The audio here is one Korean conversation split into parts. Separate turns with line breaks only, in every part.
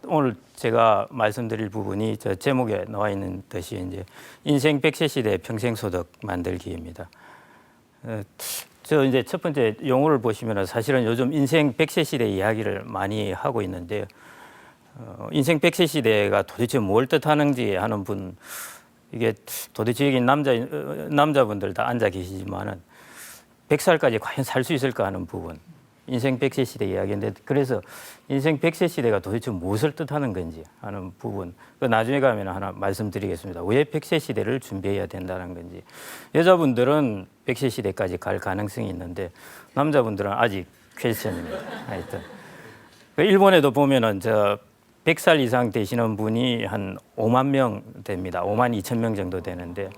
오늘 제가 말씀드릴 부분이 저 제목에 나와 있는 듯이 이제 인생 100세 시대 평생소득 만들기입니다. 저 이제 첫 번째 용어를 보시면 사실은 요즘 인생 100세 시대 이야기를 많이 하고 있는데요. 인생 100세 시대가 도대체 뭘 뜻하는지 하는 분, 이게 도대체 여기 남자분들 다 앉아 계시지만은 100살까지 과연 살 수 있을까 하는 부분. 인생 100세 시대 이야기인데, 그래서 인생 100세 시대가 도대체 무엇을 뜻하는 건지 하는 부분, 나중에 가면 하나 말씀드리겠습니다. 왜 100세 시대를 준비해야 된다는 건지. 여자분들은 100세 시대까지 갈 가능성이 있는데 남자분들은 아직 퀘스천입니다. 하여튼 일본에도 보면은 100살 이상 되시는 분이 한 5만 명 됩니다. 5만 2천 명 정도 되는데,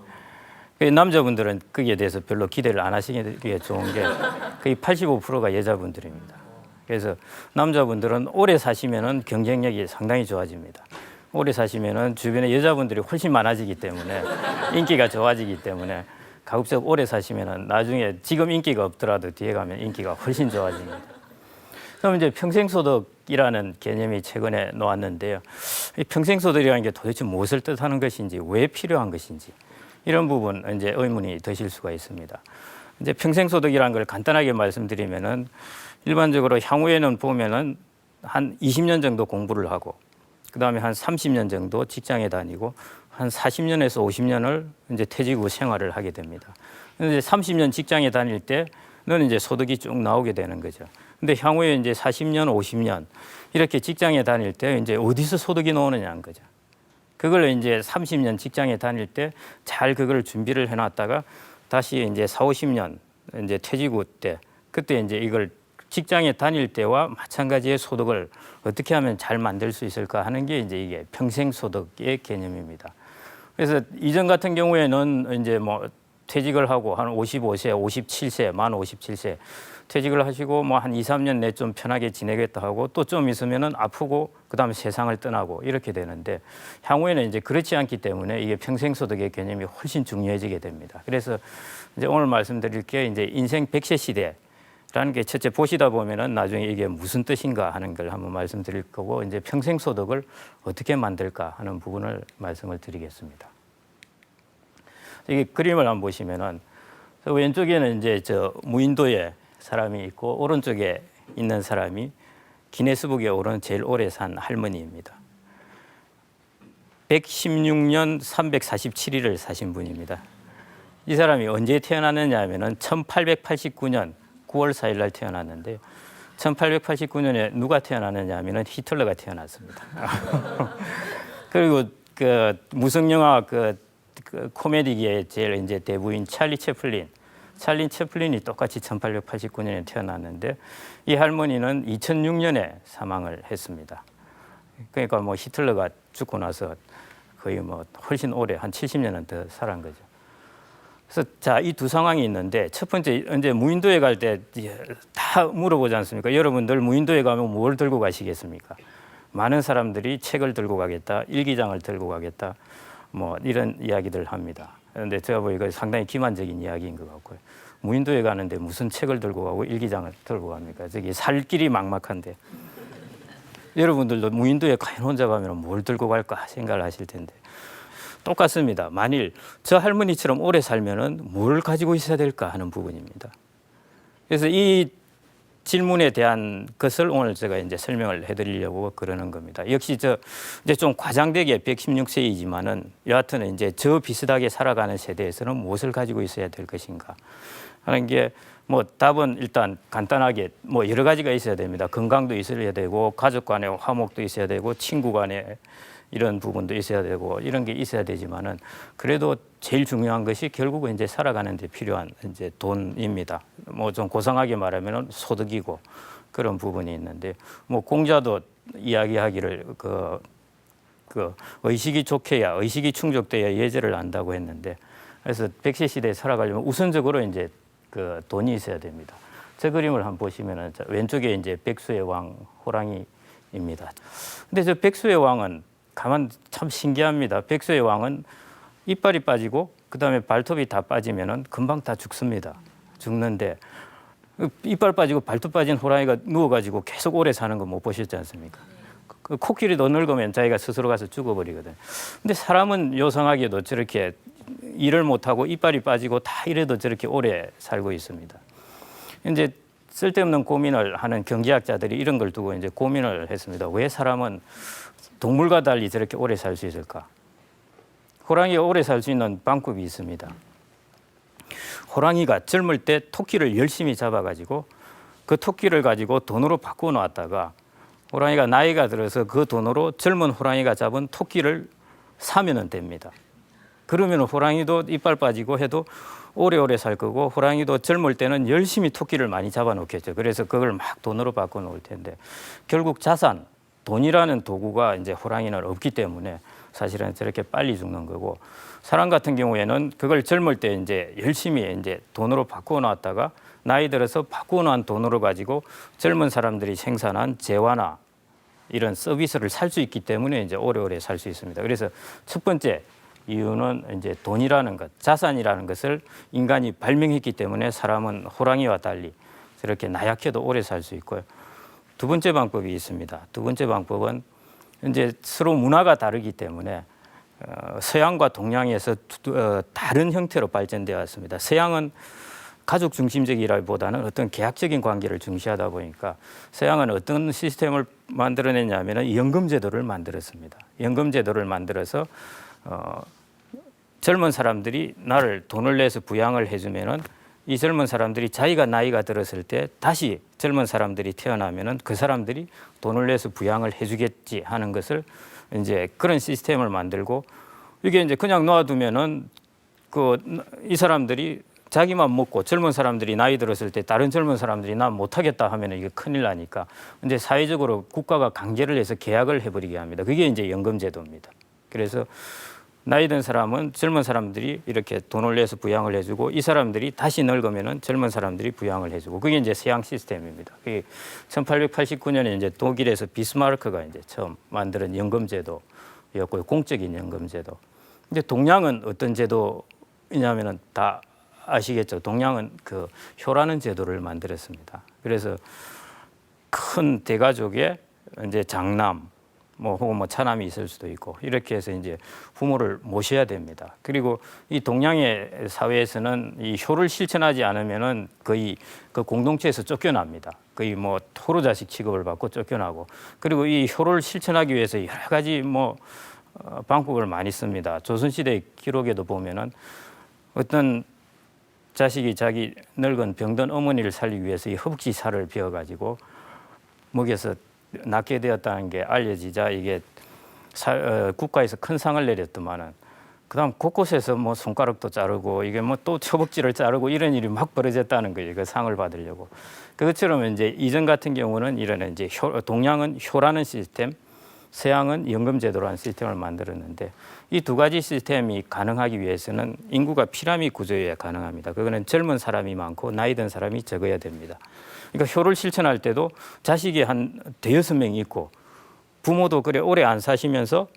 남자분들은 거기에 대해서 별로 기대를 안 하시기에 좋은 게 거의 85%가 여자분들입니다. 그래서 남자분들은 오래 사시면은 경쟁력이 상당히 좋아집니다. 오래 사시면은 주변에 여자분들이 훨씬 많아지기 때문에 인기가 좋아지기 때문에 가급적 오래 사시면은 나중에 지금 인기가 없더라도 뒤에 가면 인기가 훨씬 좋아집니다. 그럼 이제 평생소득이라는 개념이 최근에 나왔는데요. 이 평생소득이라는 게 도대체 무엇을 뜻하는 것인지, 왜 필요한 것인지, 이런 부분 이제 의문이 드실 수가 있습니다. 이제 평생소득이라는 걸 간단하게 말씀드리면은, 일반적으로 향후에는 보면은 한 20년 정도 공부를 하고, 그 다음에 한 30년 정도 직장에 다니고, 한 40년에서 50년을 이제 퇴직 후 생활을 하게 됩니다. 근데 30년 직장에 다닐 때는 이제 소득이 쭉 나오게 되는 거죠. 근데 향후에 이제 40년, 50년 이렇게 직장에 다닐 때 이제 어디서 소득이 나오느냐는 거죠. 그걸 이제 30년 직장에 다닐 때 잘 그걸 준비를 해놨다가 다시 이제 4, 50년 이제 퇴직 후 때, 그때 이제 이걸 직장에 다닐 때와 마찬가지의 소득을 어떻게 하면 잘 만들 수 있을까 하는 게 이제 이게 평생소득의 개념입니다. 그래서 이전 같은 경우에는 이제 뭐 퇴직을 하고 한 55세, 57세, 만 57세 퇴직을 하시고 뭐 한 2, 3년 내 좀 편하게 지내겠다 하고 또 좀 있으면은 아프고 그다음에 세상을 떠나고 이렇게 되는데, 향후에는 이제 그렇지 않기 때문에 이게 평생소득의 개념이 훨씬 중요해지게 됩니다. 그래서 이제 오늘 말씀드릴 게 이제 인생 100세 시대라는 게 첫째 보시다 보면은 나중에 이게 무슨 뜻인가 하는 걸 한번 말씀드릴 거고, 이제 평생소득을 어떻게 만들까 하는 부분을 말씀을 드리겠습니다. 이 그림을 한번 보시면은 왼쪽에는 이제 무인도에 사람이 있고, 오른쪽에 있는 사람이 기네스북에 오른 제일 오래 산 할머니입니다. 116년 347일을 사신 분입니다. 이 사람이 언제 태어났느냐 하면은 1889년 9월 4일 날 태어났는데요. 1889년에 누가 태어났느냐 하면은 히틀러가 태어났습니다. 그리고 그 무성 영화 그 코미디계의 제일 이제 대부인 찰리 채플린이 똑같이 1889년에 태어났는데, 이 할머니는 2006년에 사망을 했습니다. 그러니까 뭐 히틀러가 죽고 나서 거의 뭐 훨씬 오래 한 70년은 더 살아간 거죠. 그래서 자, 이 두 상황이 있는데, 첫 번째 이제 무인도에 갈 때 다 물어보지 않습니까? 여러분들 무인도에 가면 뭘 들고 가시겠습니까? 많은 사람들이 책을 들고 가겠다, 일기장을 들고 가겠다, 뭐 이런 이야기들 합니다. 그런데 제가 보기에 상당히 기만적인 이야기인 것 같고요. 무인도에 가는데 무슨 책을 들고 가고 일기장을 들고 갑니까? 저기 살 길이 막막한데. 여러분들도 무인도에 과연 혼자 가면 뭘 들고 갈까 생각을 하실 텐데, 똑같습니다. 만일 저 할머니처럼 오래 살면은 뭘 가지고 있어야 될까 하는 부분입니다. 그래서 이 질문에 대한 것을 오늘 제가 이제 설명을 해드리려고 그러는 겁니다. 역시 이제 좀 과장되게 116세이지만은 여하튼 이제 저 비슷하게 살아가는 세대에서는 무엇을 가지고 있어야 될 것인가 하는 게, 뭐 답은 일단 간단하게 뭐 여러 가지가 있어야 됩니다. 건강도 있어야 되고, 가족 간의 화목도 있어야 되고, 친구 간의 이런 부분도 있어야 되고, 이런 게 있어야 되지만은, 그래도 제일 중요한 것이 결국은 이제 살아가는 데 필요한 이제 돈입니다. 뭐 좀 고상하게 말하면은 소득이고 그런 부분이 있는데, 뭐 공자도 이야기하기를 그 의식이 좋게야, 의식이 충족돼야 예절을 안다고 했는데, 그래서 100세 시대에 살아가려면 우선적으로 이제 그 돈이 있어야 됩니다. 저 그림을 한번 보시면은 왼쪽에 이제 백수의 왕 호랑이입니다. 근데 저 백수의 왕은 가만 참 신기합니다. 백수의 왕은 이빨이 빠지고 그다음에 발톱이 다 빠지면은 금방 다 죽습니다. 죽는데 이빨 빠지고 발톱 빠진 호랑이가 누워가지고 계속 오래 사는 거 못 보셨지 않습니까? 그 코끼리 더 늙으면 자기가 스스로 가서 죽어버리거든. 근데 사람은 요상하게도 저렇게 일을 못하고 이빨이 빠지고 다 이래도 저렇게 오래 살고 있습니다. 이제 쓸데없는 고민을 하는 경제학자들이 이런 걸 두고 이제 고민을 했습니다. 왜 사람은 동물과 달리 저렇게 오래 살 수 있을까? 호랑이가 오래 살 수 있는 방법이 있습니다. 호랑이가 젊을 때 토끼를 열심히 잡아가지고 그 토끼를 가지고 돈으로 바꾸어 놨다가 호랑이가 나이가 들어서 그 돈으로 젊은 호랑이가 잡은 토끼를 사면 됩니다. 그러면 호랑이도 이빨 빠지고 해도 오래오래 살 거고 호랑이도 젊을 때는 열심히 토끼를 많이 잡아 놓겠죠. 그래서 그걸 막 돈으로 바꿔 놓을 텐데 결국 자산, 돈이라는 도구가 이제 호랑이는 없기 때문에 사실은 저렇게 빨리 죽는 거고 사람 같은 경우에는 그걸 젊을 때 이제 열심히 이제 돈으로 바꾸어 놨다가 나이 들어서 바꾸어 놓은 돈으로 가지고 젊은 사람들이 생산한 재화나 이런 서비스를 살 수 있기 때문에 이제 오래오래 살 수 있습니다. 그래서 첫 번째 이유는 이제 돈이라는 것, 자산이라는 것을 인간이 발명했기 때문에 사람은 호랑이와 달리 저렇게 나약해도 오래 살 수 있고요. 두 번째 방법이 있습니다. 두 번째 방법은 이제 서로 문화가 다르기 때문에 서양과 동양에서 다른 형태로 발전되어 왔습니다. 서양은 가족 중심적이라기보다는 어떤 계약적인 관계를 중시하다 보니까 서양은 어떤 시스템을 만들어냈냐면 연금 제도를 만들었습니다. 연금 제도를 만들어서 젊은 사람들이 나를 돈을 내서 부양을 해주면은 이 젊은 사람들이 자기가 나이가 들었을 때 다시 젊은 사람들이 태어나면은 그 사람들이 돈을 내서 부양을 해주겠지 하는 것을 이제 그런 시스템을 만들고 이게 이제 그냥 놔두면은 이 사람들이 자기만 먹고 젊은 사람들이 나이 들었을 때 다른 젊은 사람들이 나 못하겠다 하면은 이게 큰일 나니까 이제 사회적으로 국가가 강제를 해서 계약을 해버리게 합니다. 그게 이제 연금제도입니다. 그래서 나이 든 사람은 젊은 사람들이 이렇게 돈을 내서 부양을 해주고 이 사람들이 다시 늙으면은 젊은 사람들이 부양을 해주고 그게 이제 서양 시스템입니다. 그게 1889년에 이제 독일에서 비스마르크가 이제 처음 만드는 연금제도였고요. 공적인 연금제도. 근데 동양은 어떤 제도이냐면은 다 아시겠죠. 동양은 그 효라는 제도를 만들었습니다. 그래서 큰 대가족의 이제 장남 혹은 차남이 있을 수도 있고 이렇게 해서 이제 부모를 모셔야 됩니다. 그리고 이 동양의 사회에서는 이 효를 실천하지 않으면은 거의 그 공동체에서 쫓겨납니다. 거의 토로 자식 취급을 받고 쫓겨나고 그리고 이 효를 실천하기 위해서 여러 가지 방법을 많이 씁니다. 조선시대 기록에도 보면은 어떤 자식이 자기 늙은 병든 어머니를 살리기 위해서 이 허벅지 살을 베어가지고 먹여서 낳게 되었다는 게 알려지자 이게 국가에서 큰 상을 내렸더만은 그다음 곳곳에서 손가락도 자르고 이게 또 허벅지를 자르고 이런 일이 막 벌어졌다는 거예요. 그 상을 받으려고. 그것처럼 이제 이전 같은 경우는 이런 이제 동양은 효라는 시스템, 서양은 연금제도라는 시스템을 만들었는데 이 두 가지 시스템이 가능하기 위해서는 인구가 피라미드 구조여야 가능합니다. 그거는 젊은 사람이 많고 나이 든 사람이 적어야 됩니다. 그러니까 효를 실천할 때도 자식이 한 대여섯 명이 있고 부모도 그래 오래 안 사시면서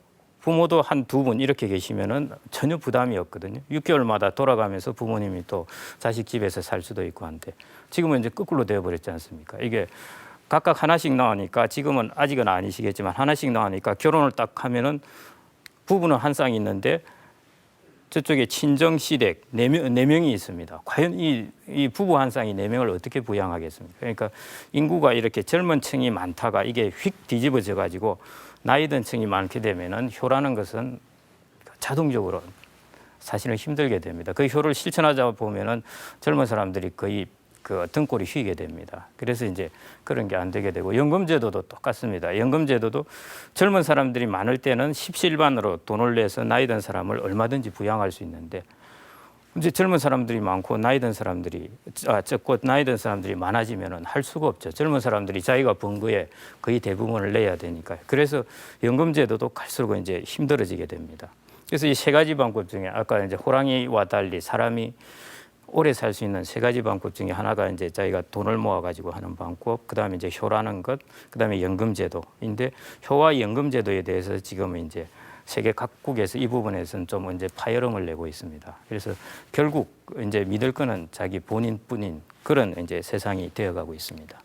부모도 한 두 분 이렇게 계시면은 전혀 부담이 없거든요. 6개월마다 돌아가면서 부모님이 또 자식 집에서 살 수도 있고 한데 지금은 이제 거꾸로 되어버렸지 않습니까? 이게 각각 하나씩 나오니까 지금은 아직은 아니시겠지만 하나씩 나오니까 결혼을 딱 하면은 부부는 한 쌍이 있는데 저쪽에 친정 시댁 네 명이 있습니다. 과연 이 부부 한 쌍이 4명을 어떻게 부양하겠습니까? 그러니까 인구가 이렇게 젊은 층이 많다가 이게 휙 뒤집어져 가지고 나이 든 층이 많게 되면은 효라는 것은 자동적으로 사실은 힘들게 됩니다. 그 효를 실천하자 보면은 젊은 사람들이 거의 그 등골이 휘게 됩니다. 그래서 이제 그런 게 안 되게 되고 연금제도도 똑같습니다. 연금제도도 젊은 사람들이 많을 때는 십시일반으로 돈을 내서 나이 든 사람을 얼마든지 부양할 수 있는데 이제 젊은 사람들이 많고 나이 든 사람들이 적고 나이 든 사람들이 많아지면은 할 수가 없죠. 젊은 사람들이 자기가 번 거에 거의 대부분을 내야 되니까요. 그래서 연금제도도 갈수록 이제 힘들어지게 됩니다. 그래서 이 세 가지 방법 중에 아까 이제 호랑이와 달리 사람이 오래 살 수 있는 세 가지 방법 중에 하나가 이제 자기가 돈을 모아가지고 하는 방법, 그 다음에 이제 효라는 것, 그 다음에 연금제도인데 효와 연금제도에 대해서 지금 이제 세계 각국에서 이 부분에서는 좀 이제 파열음을 내고 있습니다. 그래서 결국 이제 믿을 거는 자기 본인뿐인 그런 이제 세상이 되어가고 있습니다.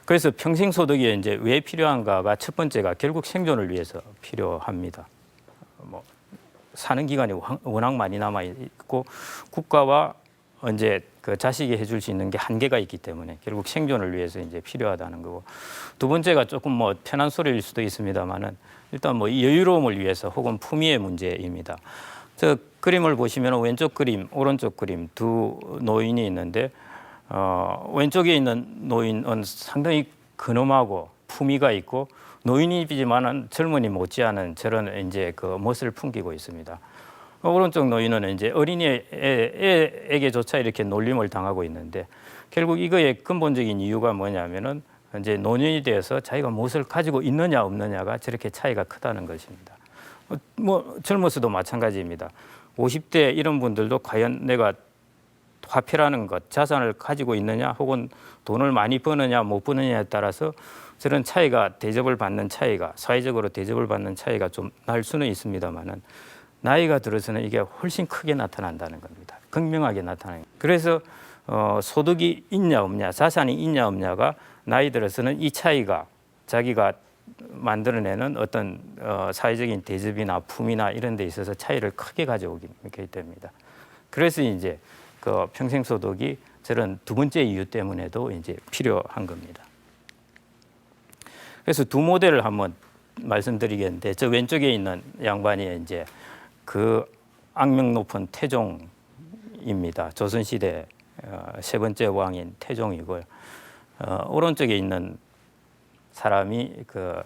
그래서 평생 소득이 이제 왜 필요한가가 첫 번째가 결국 생존을 위해서 필요합니다. 뭐 사는 기간이 워낙 많이 남아 있고 국가와 이제 그 자식이 해줄 수 있는 게 한계가 있기 때문에 결국 생존을 위해서 이제 필요하다는 거고, 두 번째가 조금 뭐 편한 소리일 수도 있습니다만은 일단 뭐 여유로움을 위해서 혹은 품위의 문제입니다. 저 그림을 보시면 왼쪽 그림, 오른쪽 그림 두 노인이 있는데 왼쪽에 있는 노인은 상당히 근엄하고 품위가 있고 노인이지만은 젊은이 못지않은 저런 이제 그 멋을 풍기고 있습니다. 오른쪽 노인은 이제 어린이에게조차 이렇게 놀림을 당하고 있는데 결국 이거의 근본적인 이유가 뭐냐면은 이제 노년이 되어서 자기가 무엇을 가지고 있느냐 없느냐가 저렇게 차이가 크다는 것입니다. 뭐 젊어서도 마찬가지입니다. 50대 이런 분들도 과연 내가 화폐라는 것, 자산을 가지고 있느냐 혹은 돈을 많이 버느냐 못 버느냐에 따라서 저런 차이가 대접을 받는 차이가 사회적으로 대접을 받는 차이가 좀 날 수는 있습니다만은 나이가 들어서는 이게 훨씬 크게 나타난다는 겁니다. 극명하게 나타나요. 그래서 소득이 있냐 없냐, 자산이 있냐 없냐가 나이 들어서는 이 차이가 자기가 만들어내는 어떤 사회적인 대접이나 품이나 이런 데 있어서 차이를 크게 가져오게 됩니다. 그래서 이제 그 평생소득이 저런 두 번째 이유 때문에도 이제 필요한 겁니다. 그래서 두 모델을 한번 말씀드리겠는데, 저 왼쪽에 있는 양반이 이제 그 악명 높은 태종입니다. 조선시대 세 번째 왕인 태종이고요. 오른쪽에 있는 사람이 그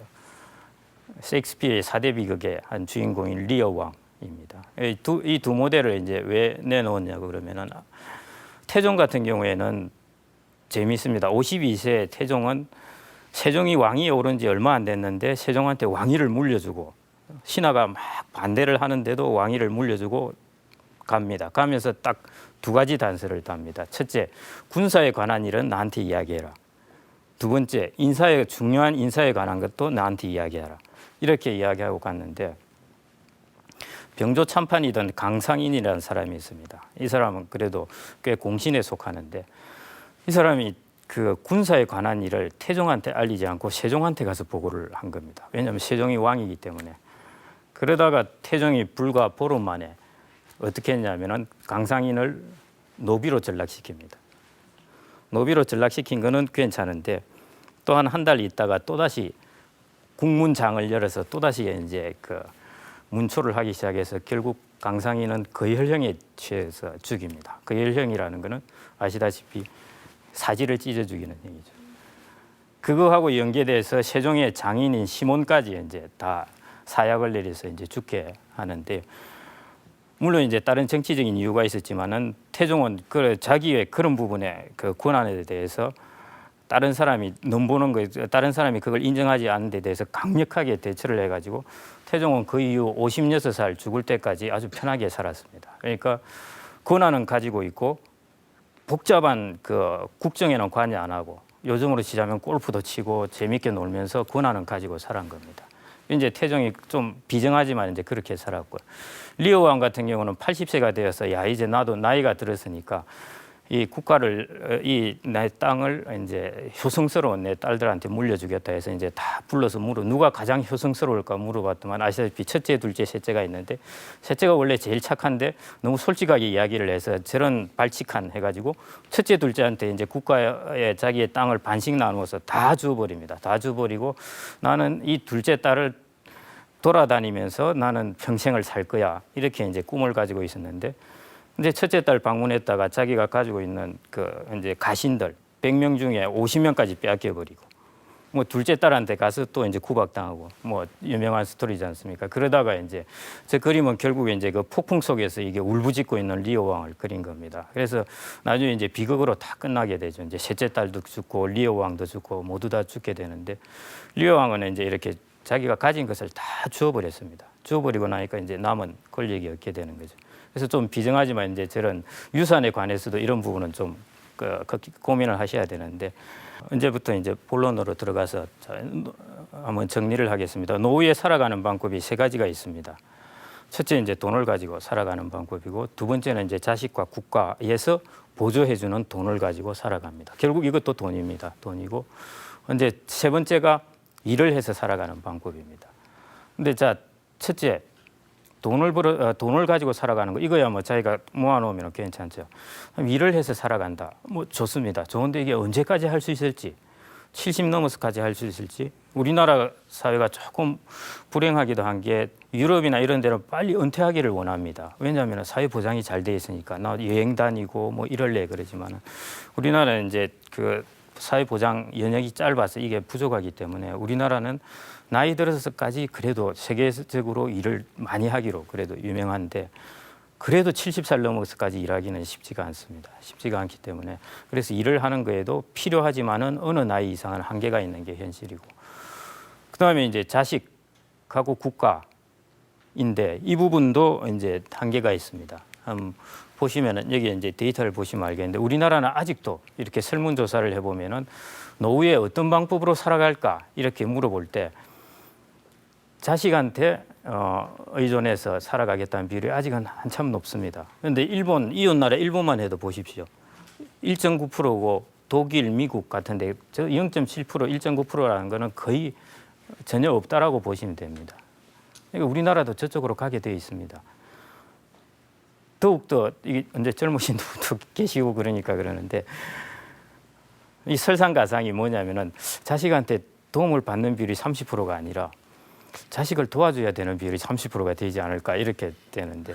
셰익스피어의 4대 비극의 한 주인공인 리어 왕입니다. 이 두 모델을 이제 왜 내놓았냐고 그러면은 태종 같은 경우에는 재미있습니다. 52세 태종은 세종이 왕위에 오른 지 얼마 안 됐는데 세종한테 왕위를 물려주고 신하가 막 반대를 하는데도 왕위를 물려주고 갑니다. 가면서 딱 두 가지 단서를 답니다. 첫째, 군사에 관한 일은 나한테 이야기해라. 두 번째, 중요한 인사에 관한 것도 나한테 이야기해라. 이렇게 이야기하고 갔는데 병조 참판이던 강상인이라는 사람이 있습니다. 이 사람은 그래도 꽤 공신에 속하는데 이 사람이 그 군사에 관한 일을 태종한테 알리지 않고 세종한테 가서 보고를 한 겁니다. 왜냐하면 세종이 왕이기 때문에. 그러다가 태종이 불과 보름 만에 어떻게 했냐면은 강상인을 노비로 전락시킵니다. 노비로 전락시킨 거는 괜찮은데 또한 한 달 있다가 또다시 국문장을 열어서 또다시 이제 그 문초를 하기 시작해서 결국 강상인은 거열형에 취해서 죽입니다. 거열형이라는 거는 아시다시피 사지를 찢어 죽이는 얘기죠. 그거하고 연계돼서 세종의 장인인 시몬까지 이제 다 사약을 내려서 이제 죽게 하는데, 물론 이제 다른 정치적인 이유가 있었지만은 태종은 그 자기의 그런 부분에 그 권한에 대해서 다른 사람이 넘보는 거, 다른 사람이 그걸 인정하지 않는 데 대해서 강력하게 대처를 해가지고 태종은 그 이후 56살 죽을 때까지 아주 편하게 살았습니다. 그러니까 권한은 가지고 있고 복잡한 그 국정에는 관여 안 하고 요즘으로 치자면 골프도 치고 재밌게 놀면서 권한은 가지고 살아간 겁니다. 이제 태종이 좀 비정하지만 이제 그렇게 살았고요. 리어 왕 같은 경우는 80세가 되어서 야 이제 나도 나이가 들었으니까 이 국가를 내 땅을 이제 효성스러운 내 딸들한테 물려주겠다 해서 이제 다 불러서 누가 가장 효성스러울까 물어봤더만 아시다시피 첫째, 둘째, 셋째가 있는데 셋째가 원래 제일 착한데 너무 솔직하게 이야기를 해서 저런 발칙한 해가지고 첫째, 둘째한테 이제 국가에 자기의 땅을 반씩 나누어서 다 주어버립니다. 다 주어버리고 나는 이 둘째 딸을 돌아다니면서 나는 평생을 살 거야 이렇게 이제 꿈을 가지고 있었는데. 이제 첫째 딸 방문했다가 자기가 가지고 있는 그 이제 가신들 100명 중에 50명까지 빼앗겨버리고, 뭐 둘째 딸한테 가서 또 이제 구박당하고, 뭐 유명한 스토리지 않습니까? 그러다가 이제 저 그림은 결국에 이제 그 폭풍 속에서 이게 울부짖고 있는 리어 왕을 그린 겁니다. 그래서 나중에 이제 비극으로 다 끝나게 되죠. 이제 셋째 딸도 죽고 리어 왕도 죽고 모두 다 죽게 되는데 리어 왕은 이제 이렇게 자기가 가진 것을 다 주워버렸습니다. 주워버리고 나니까 이제 남은 권력이 얻게 되는 거죠. 그래서 좀 비정하지만 이제 저런 유산에 관해서도 이런 부분은 좀 고민을 하셔야 되는데, 언제부터 이제 본론으로 들어가서 한번 정리를 하겠습니다. 노후에 살아가는 방법이 세 가지가 있습니다. 첫째 이제 돈을 가지고 살아가는 방법이고, 두 번째는 이제 자식과 국가에서 보조해주는 돈을 가지고 살아갑니다. 결국 이것도 돈입니다. 돈이고, 이제 세 번째가 일을 해서 살아가는 방법입니다. 근데 자, 첫째, 돈을 가지고 살아가는 거, 이거야 뭐 자기가 모아놓으면 괜찮죠. 일을 해서 살아간다, 뭐 좋습니다. 좋은데 이게 언제까지 할 수 있을지, 70 넘어서까지 할 수 있을지. 우리나라 사회가 조금 불행하기도 한 게 유럽이나 이런 데는 빨리 은퇴하기를 원합니다. 왜냐하면 사회 보장이 잘 돼 있으니까. 나 여행 다니고 뭐 이럴래 그러지만은 우리나라는 이제 그 사회 보장 연역이 짧아서 이게 부족하기 때문에 우리나라는 나이 들어서까지 그래도 세계적으로 일을 많이 하기로 그래도 유명한데, 그래도 70살 넘어서까지 일하기는 쉽지가 않습니다. 쉽지가 않기 때문에, 그래서 일을 하는 거에도 필요하지만은 어느 나이 이상은 한계가 있는 게 현실이고, 그다음에 이제 자식하고 국가인데 이 부분도 이제 한계가 있습니다. 보시면은 여기 이제 데이터를 보시면 알겠는데, 우리나라는 아직도 이렇게 설문조사를 해보면은 노후에 어떤 방법으로 살아갈까 이렇게 물어볼 때 자식한테 의존해서 살아가겠다는 비율이 아직은 한참 높습니다. 그런데 일본, 이웃나라 일본만 해도 보십시오. 1.9%고 독일, 미국 같은데 저 0.7%, 1.9%라는 거는 거의 전혀 없다라고 보시면 됩니다. 그러니까 우리나라도 저쪽으로 가게 되어 있습니다. 더욱더 이게 이제 젊으신 분도 계시고 그러니까 그러는데, 이 설상가상이 뭐냐면은 자식한테 도움을 받는 비율이 30%가 아니라 자식을 도와줘야 되는 비율이 30%가 되지 않을까 이렇게 되는데,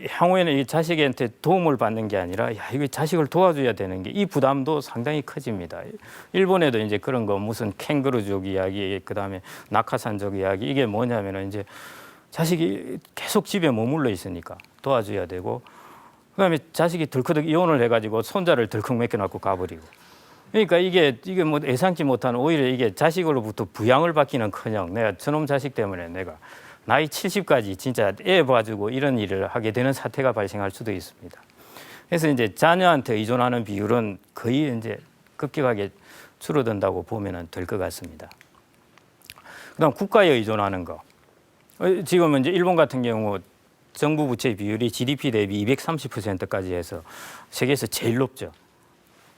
향후에는 이 자식한테 도움을 받는 게 아니라 이거 자식을 도와줘야 되는 게, 이 부담도 상당히 커집니다. 일본에도 이제 그런 거 무슨 캥거루족 이야기, 그다음에 낙하산족 이야기, 이게 뭐냐면은 이제 자식이 계속 집에 머물러 있으니까 도와줘야 되고, 그다음에 자식이 덜커덕 이혼을 해가지고 손자를 덜컥 맡겨놓고 가버리고, 그러니까 이게 뭐 예상치 못한, 오히려 이게 자식으로부터 부양을 받기는커녕 내가 저놈 자식 때문에 내가 나이 70까지 진짜 애 봐주고 이런 일을 하게 되는 사태가 발생할 수도 있습니다. 그래서 이제 자녀한테 의존하는 비율은 거의 이제 급격하게 줄어든다고 보면 될 것 같습니다. 그다음 국가에 의존하는 거. 지금은 이제 일본 같은 경우 정부 부채 비율이 GDP 대비 230%까지 해서 세계에서 제일 높죠.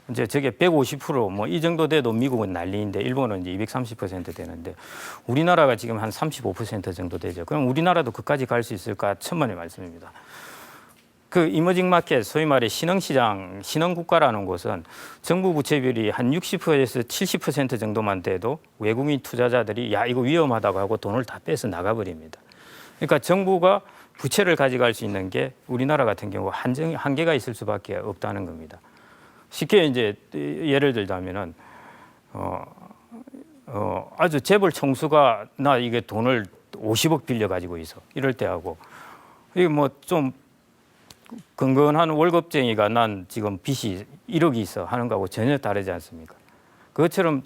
이제 저게 150% 이 정도 돼도 미국은 난리인데, 일본은 이제 230% 되는데, 우리나라가 지금 한 35% 정도 되죠. 그럼 우리나라도 그까지 갈 수 있을까? 천만의 말씀입니다. 그 이머징 마켓, 소위 말해 신흥시장, 신흥국가라는 곳은 정부 부채 비율이 한 60%에서 70% 정도만 돼도 외국인 투자자들이 야, 이거 위험하다고 하고 돈을 다 빼서 나가버립니다. 그러니까 정부가 부채를 가져갈 수 있는 게 우리나라 같은 경우 한계가 있을 수밖에 없다는 겁니다. 쉽게 이제 예를 들자면은 아주 재벌 총수가 나 이게 돈을 50억 빌려 가지고 있어 이럴 때하고, 이게 뭐 좀 근근한 월급쟁이가 난 지금 빚이 1억이 있어 하는 거하고 전혀 다르지 않습니까? 그것처럼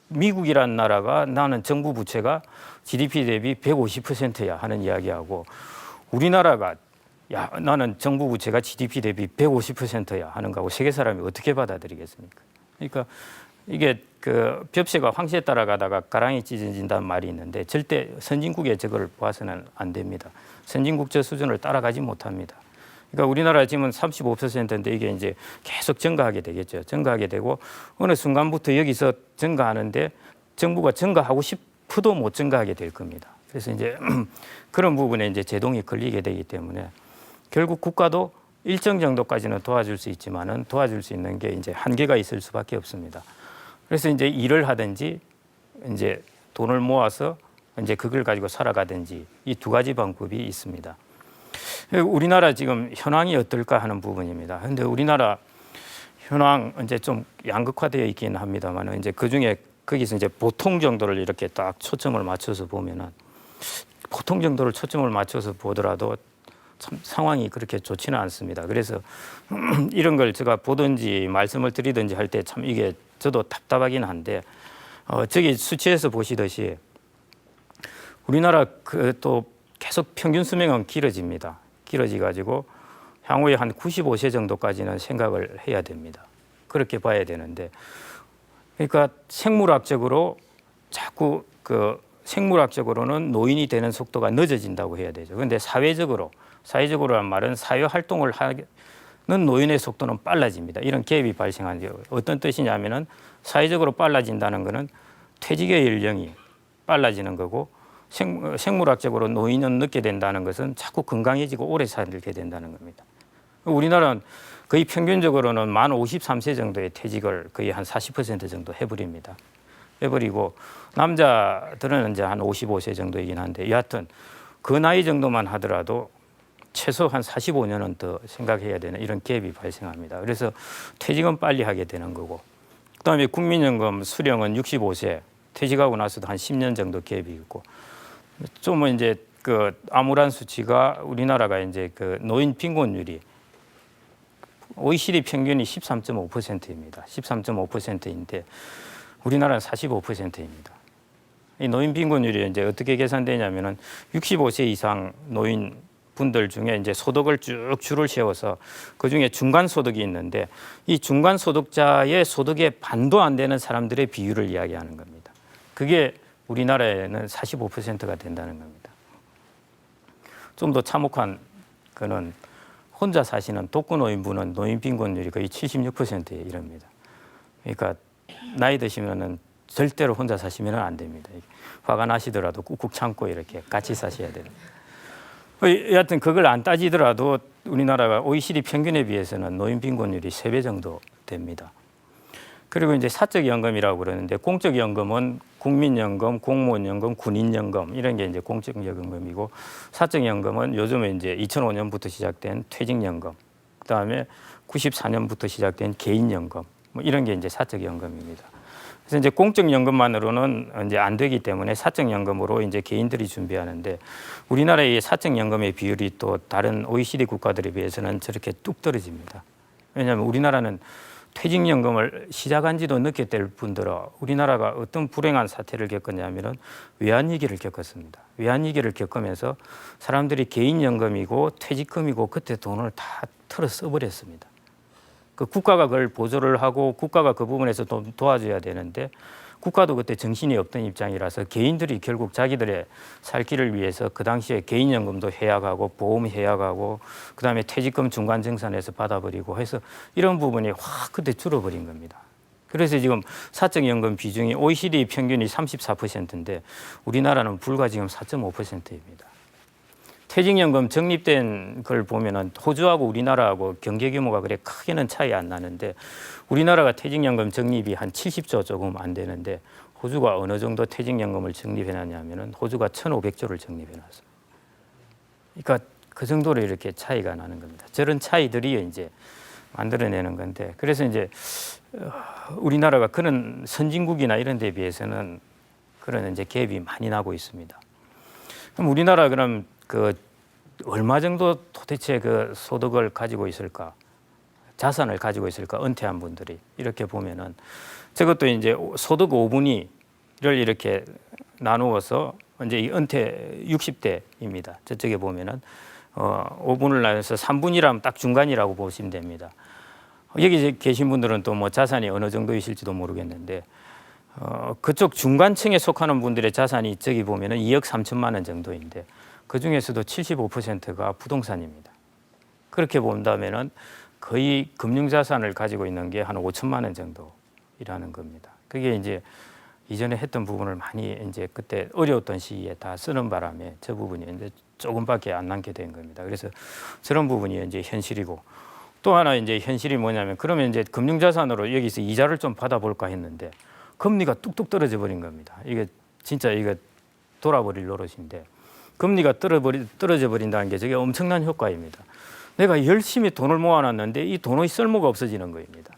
미국이라는 나라가 나는 정부 부채가 GDP 대비 150%야 하는 이야기하고, 우리나라가 야, 나는 정부 부채가 GDP 대비 150%야 하는 거하고 세계 사람이 어떻게 받아들이겠습니까? 그러니까 이게 그 벽새가 황새에 따라가다가 가랑이 찢어진다는 말이 있는데, 절대 선진국의 저걸 봐서는 안 됩니다. 선진국 저 수준을 따라가지 못합니다. 그러니까 우리나라 지금은 35%인데 이게 이제 계속 증가하게 되겠죠. 증가하게 되고 어느 순간부터 여기서 증가하는데 정부가 증가하고 싶어도 못 증가하게 될 겁니다. 그래서 이제 그런 부분에 이제 제동이 걸리게 되기 때문에 결국 국가도 일정 정도까지는 도와줄 수 있지만은 도와줄 수 있는 게 이제 한계가 있을 수밖에 없습니다. 그래서 이제 일을 하든지 이제 돈을 모아서 이제 그걸 가지고 살아가든지 이 두 가지 방법이 있습니다. 우리나라 지금 현황이 어떨까 하는 부분입니다. 그런데 우리나라 현황 이제 좀 양극화되어 있긴 합니다만, 이제 그 중에 거기서 이제 보통 정도를 이렇게 딱 초점을 맞춰서 보면은, 보통 정도를 초점을 맞춰서 보더라도 참 상황이 그렇게 좋지는 않습니다. 그래서 이런 걸 제가 보든지 말씀을 드리든지 할 때 참 이게 저도 답답하긴 한데, 저기 수치에서 보시듯이 우리나라 그 또 계속 평균 수명은 길어집니다. 길어지 가지고 향후에 한 95세 정도까지는 생각을 해야 됩니다. 그렇게 봐야 되는데, 그러니까 생물학적으로 자꾸 그 생물학적으로는 노인이 되는 속도가 늦어진다고 해야 되죠. 그런데 사회적으로란 말은 사회 활동을 노인의 속도는 빨라집니다. 이런 갭이 발생한 게 어떤 뜻이냐면은 사회적으로 빨라진다는 것은 퇴직의 연령이 빨라지는 거고 생물학적으로 노인은 늦게 된다는 것은 자꾸 건강해지고 오래 살게 된다는 겁니다. 우리나라는 거의 평균적으로는 만 53세 정도의 퇴직을 거의 한 40% 정도 해버립니다. 해버리고 남자들은 이제 한 55세 정도이긴 한데 여하튼 그 나이 정도만 하더라도 최소 한 45년은 더 생각해야 되는 이런 갭이 발생합니다. 그래서 퇴직은 빨리 하게 되는 거고 그다음에 국민연금 수령은 65세 퇴직하고 나서도 한 10년 정도 갭이 있고 좀 이제 그 암울한 수치가 우리나라가 이제 그 노인 빈곤율이 OECD 평균이 13.5%입니다. 13.5%인데 우리나라는 45%입니다. 이 노인 빈곤율이 이제 어떻게 계산되냐면은 65세 이상 노인 분들 중에 이제 소득을 쭉 줄을 세워서 그 중에 중간 소득이 있는데 이 중간 소득자의 소득의 반도 안 되는 사람들의 비율을 이야기하는 겁니다. 그게 우리나라에는 45%가 된다는 겁니다. 좀 더 참혹한 거는 혼자 사시는 독거노인분은 노인 빈곤율이 거의 76%에 이릅니다. 그러니까 나이 드시면은 절대로 혼자 사시면 안 됩니다. 화가 나시더라도 꾹꾹 참고 이렇게 같이 사셔야 됩니다. 여하튼 그걸 안 따지더라도 우리나라가 OECD 평균에 비해서는 노인 빈곤율이 3배 정도 됩니다. 그리고 이제 사적연금이라고 그러는데 공적연금은 국민연금, 공무원연금, 군인연금 이런 게 이제 공적연금이고 사적연금은 요즘에 이제 2005년부터 시작된 퇴직연금, 그다음에 94년부터 시작된 개인연금 뭐 이런 게 이제 사적연금입니다. 그래서 이제 공적연금만으로는 이제 안 되기 때문에 사적연금으로 이제 개인들이 준비하는데 우리나라의 사적연금의 비율이 또 다른 OECD 국가들에 비해서는 저렇게 뚝 떨어집니다. 왜냐하면 우리나라는 퇴직연금을 시작한 지도 늦게 될 뿐더러 우리나라가 어떤 불행한 사태를 겪었냐면은 외환위기를 겪었습니다. 외환위기를 겪으면서 사람들이 개인연금이고 퇴직금이고 그때 돈을 다 털어 써버렸습니다. 그 국가가 그걸 보조를 하고 국가가 그 부분에서 좀 도와줘야 되는데 국가도 그때 정신이 없던 입장이라서 개인들이 결국 자기들의 살 길을 위해서 그 당시에 개인연금도 해약하고 보험 해약하고 그다음에 퇴직금 중간정산해서 받아버리고 해서 이런 부분이 확 그때 줄어버린 겁니다. 그래서 지금 사적연금 비중이 OECD 평균이 34%인데 우리나라는 불과 지금 4.5%입니다. 퇴직연금 적립된 걸 보면은 호주하고 우리나라하고 경제 규모가 그래 크게는 차이 안 나는데 우리나라가 퇴직연금 적립이 한 70조 조금 안 되는데 호주가 어느 정도 퇴직연금을 적립해 놨냐면은 호주가 1,500조를 적립해 놨어요. 그러니까 그 정도로 이렇게 차이가 나는 겁니다. 저런 차이들이 이제 만들어내는 건데 그래서 이제 우리나라가 그런 선진국이나 이런 데 비해서는 그런 이제 갭이 많이 나고 있습니다. 그럼 우리나라 그럼 그 얼마 정도 도대체 그 소득을 가지고 있을까, 자산을 가지고 있을까, 은퇴한 분들이 이렇게 보면은 저것도 이제 소득 5분위를 이렇게 나누어서 이제 이 은퇴 60대입니다. 저쪽에 보면은 5분을 나눠서 3분이라면 딱 중간이라고 보시면 됩니다. 여기 계신 분들은 또 뭐 자산이 어느 정도 있을지도 모르겠는데 그쪽 중간층에 속하는 분들의 자산이 저기 보면은 2억 3천만 원 정도인데 그 중에서도 75%가 부동산입니다. 그렇게 본다면은 거의 금융자산을 가지고 있는 게 한 5천만 원 정도이라는 겁니다. 그게 이제 이전에 했던 부분을 많이 이제 그때 어려웠던 시기에 다 쓰는 바람에 저 부분이 이제 조금밖에 안 남게 된 겁니다. 그래서 저런 부분이 이제 현실이고 또 하나 이제 현실이 뭐냐면 그러면 이제 금융자산으로 여기서 이자를 좀 받아볼까 했는데 금리가 뚝뚝 떨어져 버린 겁니다. 이게 진짜 이거 돌아버릴 노릇인데 금리가 떨어져 버린다는 게 저게 엄청난 효과입니다. 내가 열심히 돈을 모아놨는데 이 돈의 쓸모가 없어지는 겁니다.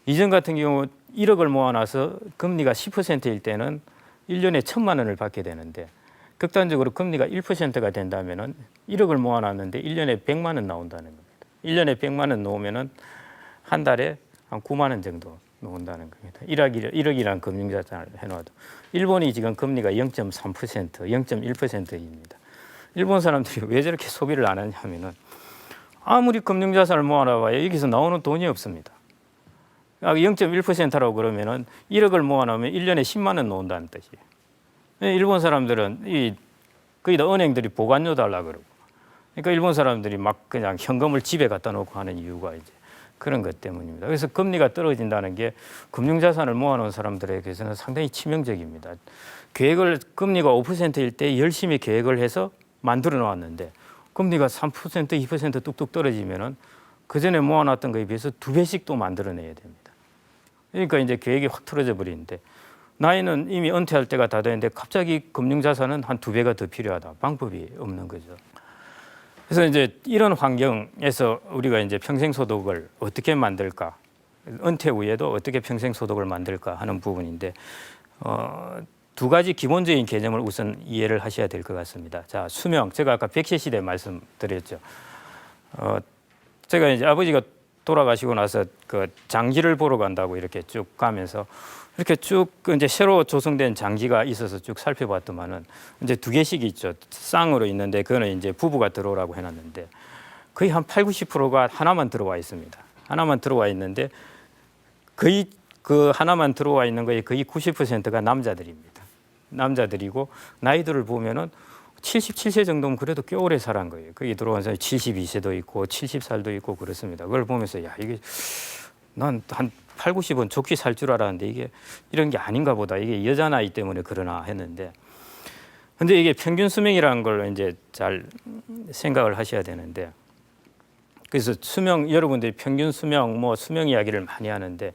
이전 같은 경우 1억을 모아놔서 금리가 10%일 때는 1년에 1,000만 원을 받게 되는데 극단적으로 금리가 1%가 된다면은 1억을 모아놨는데 1년에 100만 원 나온다는 겁니다. 1년에 100만 원 놓으면은 한 달에 한 9만 원 정도 나온다는 겁니다. 1억이라는 금융자산을 해놔도 일본이 지금 금리가 0.3%, 0.1%입니다. 일본 사람들이 왜 저렇게 소비를 안 하냐면은 아무리 금융자산을 모아놔봐야 여기서 나오는 돈이 없습니다. 0.1%라고 그러면은 1억을 모아놓으면 1년에 10만 원 나온다는 뜻이에요. 일본 사람들은 거기다 은행들이 보관료 달라 그러고 그러니까 일본 사람들이 막 그냥 현금을 집에 갖다 놓고 하는 이유가 이제 그런 것 때문입니다. 그래서 금리가 떨어진다는 게 금융자산을 모아놓은 사람들에게서는 상당히 치명적입니다. 계획을 금리가 5%일 때 열심히 계획을 해서 만들어 놓았는데 금리가 3%, 2% 뚝뚝 떨어지면은 그 전에 모아놨던 거에 비해서 2배씩 또 만들어내야 됩니다. 그러니까 이제 계획이 확 틀어져 버리는데 나이는 이미 은퇴할 때가 다 되는데 갑자기 금융자산은 한 2배가 더 필요하다. 방법이 없는 거죠. 그래서 이제 이런 환경에서 우리가 이제 평생소득을 어떻게 만들까, 은퇴 후에도 어떻게 평생소득을 만들까 하는 부분인데 두 가지 기본적인 개념을 우선 이해를 하셔야 될 것 같습니다. 자, 수명. 제가 아까 100세 시대 말씀드렸죠. 제가 이제 아버지가 돌아가시고 나서 그 장기를 보러 간다고 이렇게 쭉 가면서 이렇게 쭉 이제 새로 조성된 장기가 있어서 쭉 살펴봤더만은 이제 2개씩 있죠. 쌍으로 있는데 그거는 이제 부부가 들어오라고 해놨는데 거의 한 8, 90%가 하나만 들어와 있습니다. 하나만 들어와 있는데 거의 그 하나만 들어와 있는 거에 거의 90%가 남자들입니다. 남자들이고 나이들을 보면은 77세 정도면 그래도 꽤 오래 살은 거예요. 거기 들어온 사람이 72세도 있고 70살도 있고 그렇습니다. 그걸 보면서 야 이게 난 한 8, 90은 좋게 살 줄 알았는데 이게 이런 게 아닌가 보다. 이게 여자 나이 때문에 그러나 했는데 근데 이게 평균 수명이라는 걸 이제 잘 생각을 하셔야 되는데 그래서 수명 여러분들이 평균 수명 뭐 수명 이야기를 많이 하는데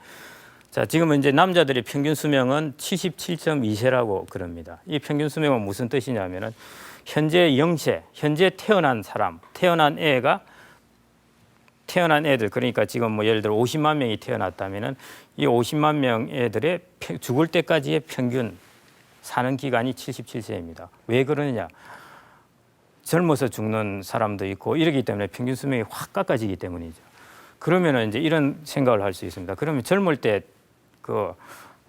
자, 지금은 이제 남자들의 평균 수명은 77.2세라고 그럽니다. 이 평균 수명은 무슨 뜻이냐면은 현재 영세, 현재 태어난 사람, 태어난 애들 그러니까 지금 뭐 예를 들어 50만 명이 태어났다면은 이 50만 명 애들의 죽을 때까지의 평균 사는 기간이 77세입니다. 왜 그러느냐? 젊어서 죽는 사람도 있고 이러기 때문에 평균 수명이 확 깎아지기 때문이죠. 그러면은 이제 이런 생각을 할 수 있습니다. 그러면 젊을 때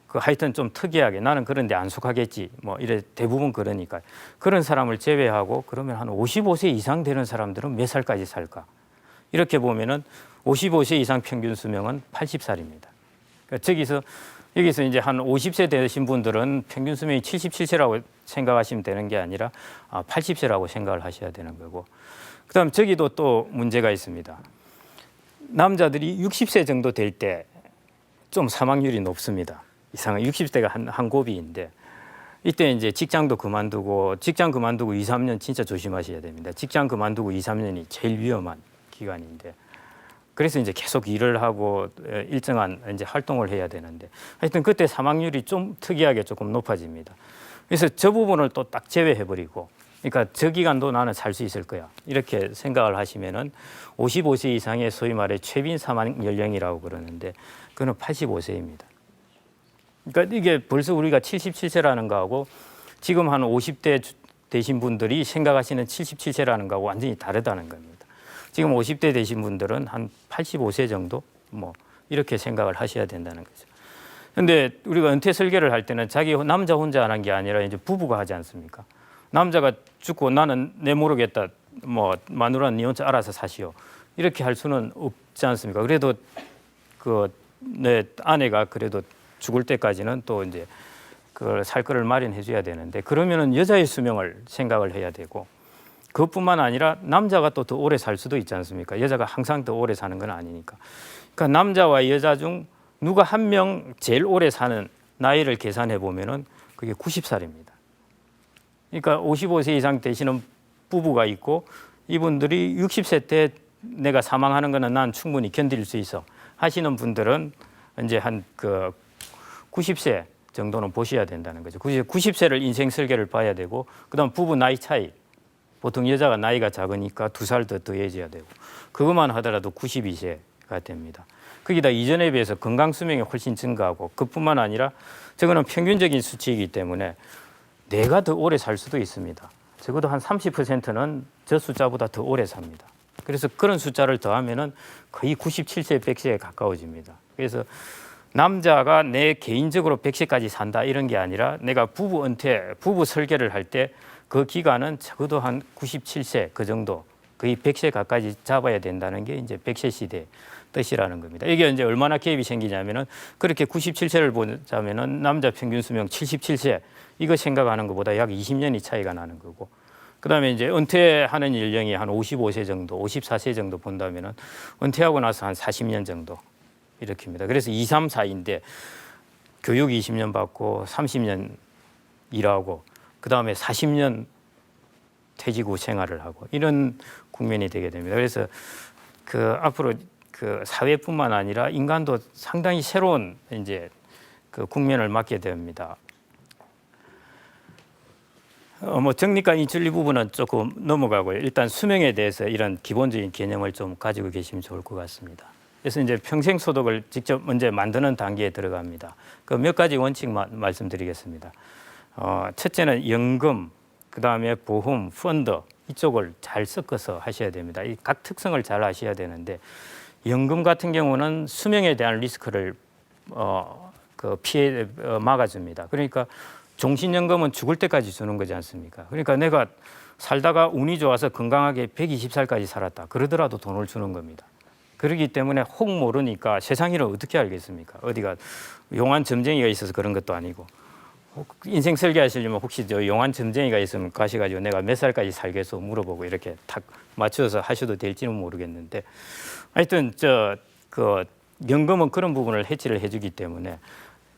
하여튼 좀 특이하게 나는 그런 데 안 속하겠지. 뭐 이래 대부분 그러니까. 그런 사람을 제외하고 그러면 한 55세 이상 되는 사람들은 몇 살까지 살까? 이렇게 보면은 55세 이상 평균 수명은 80살입니다. 그러니까 여기서 이제 한 50세 되신 분들은 평균 수명이 77세라고 생각하시면 되는 게 아니라 80세라고 생각을 하셔야 되는 거고. 그다음 저기도 또 문제가 있습니다. 남자들이 60세 정도 될 때 좀 사망률이 높습니다. 이상한 60대가 한 고비인데 이때 이제 직장도 그만두고 직장 그만두고 2, 3년 진짜 조심하셔야 됩니다. 직장 그만두고 2, 3년이 제일 위험한 기간인데 그래서 이제 계속 일을 하고 일정한 이제 활동을 해야 되는데 하여튼 그때 사망률이 좀 특이하게 조금 높아집니다. 그래서 저 부분을 또 딱 제외해 버리고 그러니까 저 기간도 나는 살 수 있을 거야. 이렇게 생각을 하시면은 55세 이상의 소위 말해 최빈 사망 연령이라고 그러는데 그는 85세입니다. 그러니까 이게 벌써 우리가 77세라는 거하고 지금 한 50대 되신 분들이 생각하시는 77세라는 거하고 완전히 다르다는 겁니다. 지금 50대 되신 분들은 한 85세 정도 뭐 이렇게 생각을 하셔야 된다는 거죠. 근데 우리가 은퇴 설계를 할 때는 자기 남자 혼자 하는 게 아니라 이제 부부가 하지 않습니까? 남자가 죽고 나는 내 모르겠다. 뭐 마누라는 니 혼자 알아서 사시오. 이렇게 할 수는 없지 않습니까? 그래도 내 아내가 그래도 죽을 때까지는 또 이제 그걸 살 거를 마련해 줘야 되는데 그러면은 여자의 수명을 생각을 해야 되고 그것뿐만 아니라 남자가 또 더 오래 살 수도 있지 않습니까? 여자가 항상 더 오래 사는 건 아니니까. 그러니까 남자와 여자 중 누가 한 명 제일 오래 사는 나이를 계산해 보면은 그게 90살입니다. 그러니까 55세 이상 되시는 부부가 있고 이분들이 60세 때 내가 사망하는 거는 난 충분히 견딜 수 있어 하시는 분들은 이제 한 90세 정도는 보셔야 된다는 거죠. 90세를 인생 설계를 봐야 되고 그다음 부부 나이 차이 보통 여자가 나이가 작으니까 2살 더 더해져야 되고 그것만 하더라도 92세가 됩니다. 거기다 이전에 비해서 건강 수명이 훨씬 증가하고 그뿐만 아니라 저거는 평균적인 수치이기 때문에 내가 더 오래 살 수도 있습니다. 적어도 한 30%는 저 숫자보다 더 오래 삽니다. 그래서 그런 숫자를 더하면은 거의 97세, 100세에 가까워집니다. 그래서 남자가 내 개인적으로 100세까지 산다 이런 게 아니라 내가 부부 설계를 할 때 그 기간은 적어도 한 97세 그 정도 거의 100세 가까이 잡아야 된다는 게 이제 100세 시대 뜻이라는 겁니다. 이게 이제 얼마나 갭이 생기냐면은 그렇게 97세를 보자면은 남자 평균 수명 77세 이거 생각하는 것보다 약 20년이 차이가 나는 거고 그다음에 이제 은퇴하는 연령이 한 55세 정도, 54세 정도 본다면은 은퇴하고 나서 한 40년 정도 이렇게입니다. 그래서 2, 3, 4인데 교육 20년 받고 30년 일하고 그다음에 40년 퇴직 후 생활을 하고 이런 국면이 되게 됩니다. 그래서 그 앞으로 그 사회뿐만 아니라 인간도 상당히 새로운 이제 그 국면을 맞게 됩니다. 뭐 정리과 인출리 부분은 조금 넘어가고요. 일단 수명에 대해서 이런 기본적인 개념을 좀 가지고 계시면 좋을 것 같습니다. 그래서 이제 평생 소득을 직접 먼저 만드는 단계에 들어갑니다. 그 몇 가지 원칙만 말씀드리겠습니다. 첫째는 연금, 그 다음에 보험, 펀드 이쪽을 잘 섞어서 하셔야 됩니다. 이 각 특성을 잘 아셔야 되는데 연금 같은 경우는 수명에 대한 리스크를 그 피해 막아줍니다. 그러니까 종신연금은 죽을 때까지 주는 거지 않습니까? 그러니까 내가 살다가 운이 좋아서 건강하게 120살까지 살았다. 그러더라도 돈을 주는 겁니다. 그렇기 때문에 혹 모르니까 세상 일을 어떻게 알겠습니까? 어디가 용한 점쟁이가 있어서 그런 것도 아니고 인생 설계하시려면 혹시 저 용한 점쟁이가 있으면 가셔가지고 내가 몇 살까지 살겠어 물어보고 이렇게 탁 맞춰서 하셔도 될지는 모르겠는데 하여튼 그 연금은 그런 부분을 해치를 해주기 때문에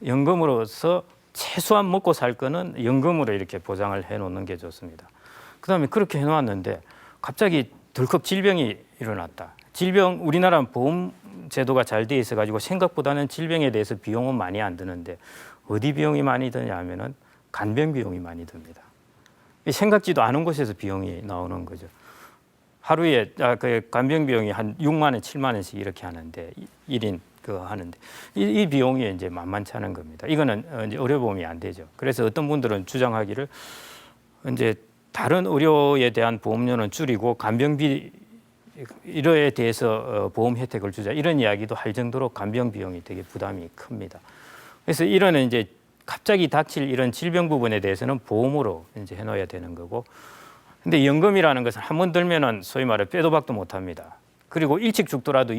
연금으로서 최소한 먹고 살 거는 연금으로 이렇게 보장을 해놓는 게 좋습니다. 그다음에 그렇게 해놓았는데 갑자기 덜컥 질병이 일어났다. 질병 우리나라는 보험 제도가 잘 돼 있어 가지고 생각보다는 질병에 대해서 비용은 많이 안 드는데 어디 비용이 많이 드냐 하면은 간병 비용이 많이 듭니다. 생각지도 않은 곳에서 비용이 나오는 거죠. 하루에 그 간병 비용이 한 6만 원, 7만 원씩 이렇게 하는데 1인 그 하는데 이 비용이 이제 만만치 않은 겁니다. 이거는 이제 의료보험이 안 되죠. 그래서 어떤 분들은 주장하기를 이제 다른 의료에 대한 보험료는 줄이고 간병비 이러에 대해서 보험 혜택을 주자 이런 이야기도 할 정도로 간병 비용이 되게 부담이 큽니다. 그래서 이런 이제 갑자기 닥칠 이런 질병 부분에 대해서는 보험으로 이제 해놓아야 되는 거고, 근데 연금이라는 것은 한 번 들면은 소위 말해 빼도 박도 못합니다. 그리고 일찍 죽더라도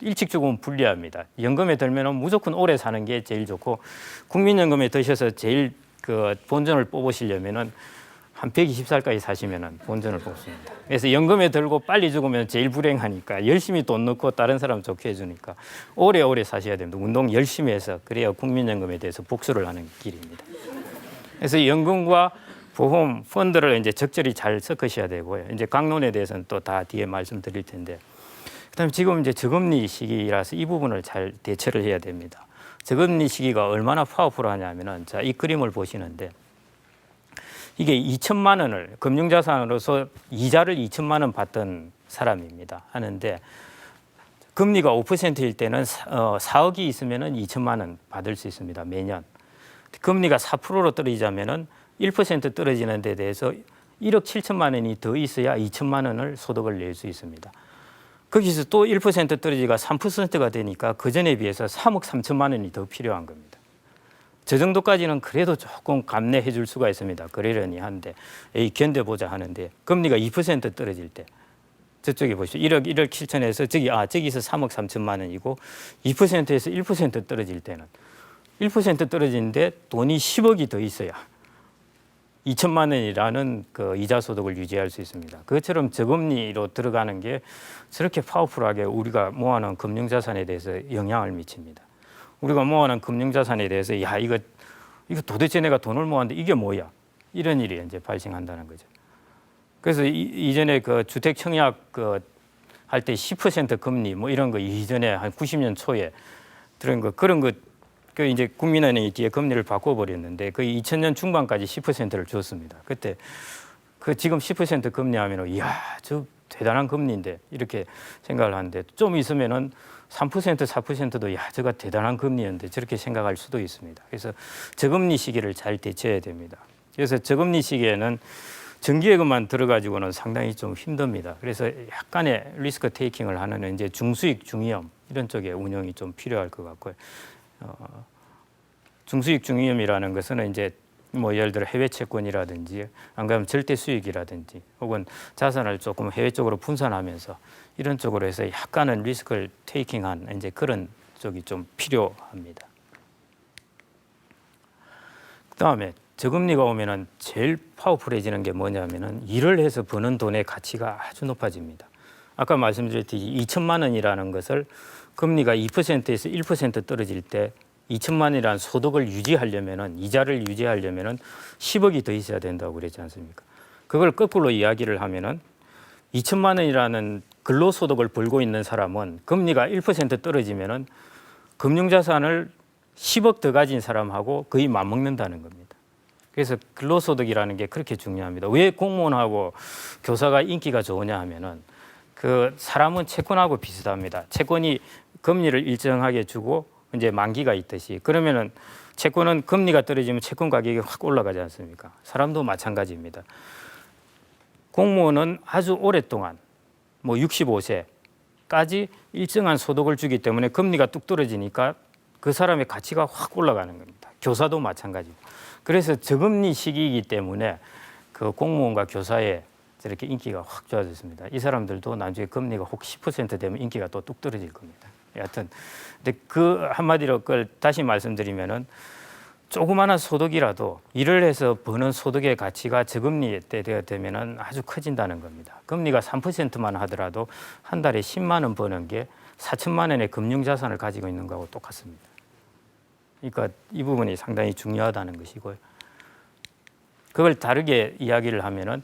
일찍 죽으면 불리합니다. 연금에 들면은 무조건 오래 사는 게 제일 좋고, 국민연금에 드셔서 제일 그 본전을 뽑으시려면은 한 120살까지 사시면은 본전을 뽑습니다. 그래서 연금에 들고 빨리 죽으면 제일 불행하니까 열심히 돈 넣고 다른 사람 좋게 해주니까 오래오래 사셔야 됩니다. 운동 열심히 해서 그래야 국민연금에 대해서 복수를 하는 길입니다. 그래서 연금과 보험, 펀드를 이제 적절히 잘 섞으셔야 되고요. 이제 강론에 대해서는 또 다 뒤에 말씀드릴 텐데, 그다음에 지금 이제 저금리 시기라서 이 부분을 잘 대처를 해야 됩니다. 저금리 시기가 얼마나 파워풀하냐면은 자, 이 그림을 보시는데. 이게 2천만 원을 금융자산으로서 이자를 2천만 원 받던 사람입니다. 하는데 금리가 5%일 때는 4억이 있으면 2천만 원 받을 수 있습니다. 매년. 금리가 4%로 떨어지자면 1% 떨어지는 데 대해서 1억 7천만 원이 더 있어야 2천만 원을 소득을 낼 수 있습니다. 거기서 또 1% 떨어지가 3%가 되니까 그전에 비해서 3억 3천만 원이 더 필요한 겁니다. 저 정도까지는 그래도 조금 감내해 줄 수가 있습니다. 그러려니 한데 견뎌보자 하는데 금리가 2% 떨어질 때 저쪽에 보시죠. 1억 7천에서 저기서 3억 3천만 원이고 2%에서 1% 떨어질 때는 1% 떨어지는데 돈이 10억이 더 있어야 2천만 원이라는 그 이자 소득을 유지할 수 있습니다. 그것처럼 저금리로 들어가는 게 저렇게 파워풀하게 우리가 모아놓은 금융자산에 대해서 영향을 미칩니다. 우리가 모아놓은 금융자산에 대해서 야 이거 도대체 내가 돈을 모았는데 이게 뭐야? 이런 일이 이제 발생한다는 거죠. 그래서 이전에 그 주택 청약 그 할 때 10% 금리 뭐 이런 거 이전에 한 90년 초에 그런 거 그 이제 국민은행이 뒤에 금리를 바꿔버렸는데 그 2000년 중반까지 10%를 줬습니다. 그때 그 지금 10% 금리하면 이야 저 대단한 금리인데 이렇게 생각을 하는데 좀 있으면은 3% 4%도 야 저가 대단한 금리였는데 저렇게 생각할 수도 있습니다. 그래서 저금리 시기를 잘 대처해야 됩니다. 그래서 저금리 시기에는 정기예금만 들어가지고는 상당히 좀 힘듭니다. 그래서 약간의 리스크 테이킹을 하는 이제 중수익 중위험 이런 쪽에 운영이 좀 필요할 것 같고요. 중수익 중위험이라는 것은 이제 뭐 예를 들어 해외 채권이라든지 안 그러면 절대 수익이라든지 혹은 자산을 조금 해외 쪽으로 분산하면서 이런 쪽으로 해서 약간은 리스크를 테이킹한 이제 그런 쪽이 좀 필요합니다. 그다음에 저금리가 오면은 제일 파워풀해지는 게 뭐냐면은 일을 해서 버는 돈의 가치가 아주 높아집니다. 아까 말씀드렸듯이 2천만 원이라는 것을 금리가 2%에서 1% 떨어질 때 2천만 원이라는 소득을 유지하려면은 이자를 유지하려면은 10억이 더 있어야 된다고 그랬지 않습니까? 그걸 거꾸로 이야기를 하면은 2천만 원이라는 근로소득을 벌고 있는 사람은 금리가 1% 떨어지면은 금융자산을 10억 더 가진 사람하고 거의 맞먹는다는 겁니다. 그래서 근로소득이라는 게 그렇게 중요합니다. 왜 공무원하고 교사가 인기가 좋으냐 하면은 그 사람은 채권하고 비슷합니다. 채권이 금리를 일정하게 주고 이제 만기가 있듯이 그러면은 채권은 금리가 떨어지면 채권 가격이 확 올라가지 않습니까? 사람도 마찬가지입니다. 공무원은 아주 오랫동안 뭐 65세까지 일정한 소득을 주기 때문에 금리가 뚝 떨어지니까 그 사람의 가치가 확 올라가는 겁니다. 교사도 마찬가지고. 그래서 저금리 시기이기 때문에 그 공무원과 교사의 저렇게 인기가 확 좋아졌습니다. 이 사람들도 나중에 금리가 혹 10% 되면 인기가 또 뚝 떨어질 겁니다. 여하튼 근데 그 한마디로 그걸 다시 말씀드리면은 조그마한 소득이라도 일을 해서 버는 소득의 가치가 저금리 때 되면은 아주 커진다는 겁니다. 금리가 3%만 하더라도 한 달에 10만 원 버는 게 4천만 원의 금융자산을 가지고 있는 거하고 똑같습니다. 그러니까 이 부분이 상당히 중요하다는 것이고요. 그걸 다르게 이야기를 하면은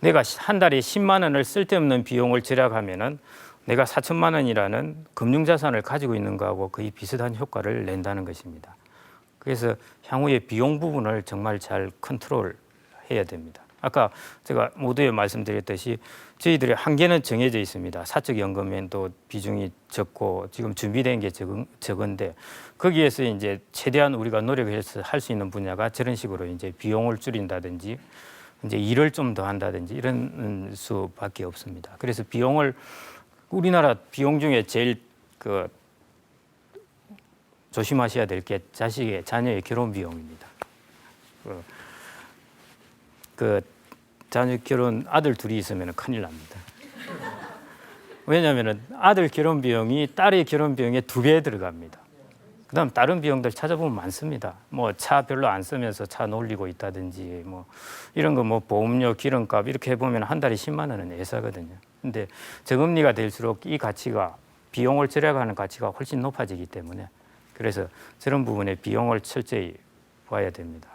내가 한 달에 10만 원을 쓸데없는 비용을 절약하면은 내가 4천만 원이라는 금융자산을 가지고 있는 거하고 거의 비슷한 효과를 낸다는 것입니다. 그래서 향후에 비용 부분을 정말 잘 컨트롤해야 됩니다. 아까 제가 모두에 말씀드렸듯이 저희들의 한계는 정해져 있습니다. 사적연금에도 비중이 적고 지금 준비된 게 적은데 거기에서 이제 최대한 우리가 노력해서 할 수 있는 분야가 저런 식으로 이제 비용을 줄인다든지 이제 일을 좀 더 한다든지 이런 수밖에 없습니다. 그래서 비용을 우리나라 비용 중에 제일 그 조심하셔야 될 게 자식의 자녀의 결혼 비용입니다. 그 자녀 결혼 아들 둘이 있으면 큰일 납니다. 왜냐하면 아들 결혼 비용이 딸의 결혼 비용의 2배 들어갑니다. 그다음 다른 비용들 찾아보면 많습니다. 뭐 차 별로 안 쓰면서 차 놀리고 있다든지 뭐 이런 거 뭐 보험료, 기름값 이렇게 해보면 한 달에 10만 원은 애사거든요. 근데 저금리가 될수록 이 가치가 비용을 절약하는 가치가 훨씬 높아지기 때문에 그래서 저런 부분에 비용을 철저히 봐야 됩니다.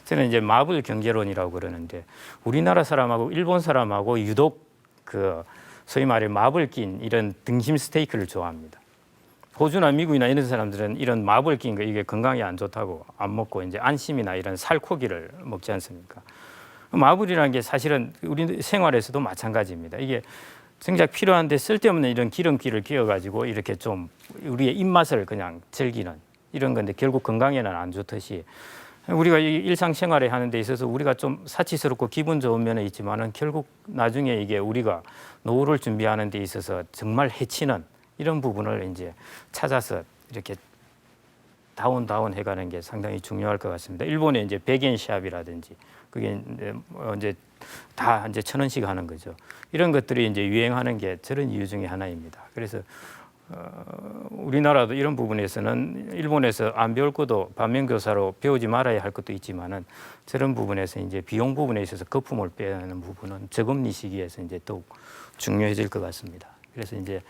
저는 이제 마블 경제론이라고 그러는데 우리나라 사람하고 일본 사람하고 유독 그 소위 말해 마블 낀 이런 등심 스테이크를 좋아합니다. 호주나 미국이나 이런 사람들은 이런 마블 낀 거 이게 건강에 안 좋다고 안 먹고 이제 안심이나 이런 살코기를 먹지 않습니까? 마블이라는 게 사실은 우리 생활에서도 마찬가지입니다. 이게 정작 필요한데 쓸데없는 이런 기름기를 끼워가지고 이렇게 좀 우리의 입맛을 그냥 즐기는 이런 건데 결국 건강에는 안 좋듯이 우리가 일상생활에 하는 데 있어서 우리가 좀 사치스럽고 기분 좋은 면은 있지만은 결국 나중에 이게 우리가 노후를 준비하는 데 있어서 정말 해치는 이런 부분을 이제 찾아서 이렇게 다운 해가는 게 상당히 중요할 것 같습니다. 일본에 이제 백엔샵이라든지 그게 이제 다 이제 1,000원씩 하는 거죠. 이런 것들이 이제 유행하는 게 저런 이유 중에 하나입니다. 그래서 우리나라도 이런 부분에서는 일본에서 안 배울 것도 반면교사로 배우지 말아야 할 것도 있지만은 저런 부분에서 이제 비용 부분에 있어서 거품을 빼는 부분은 저금리 시기에서 이제 더욱 중요해질 것 같습니다. 그래서 이제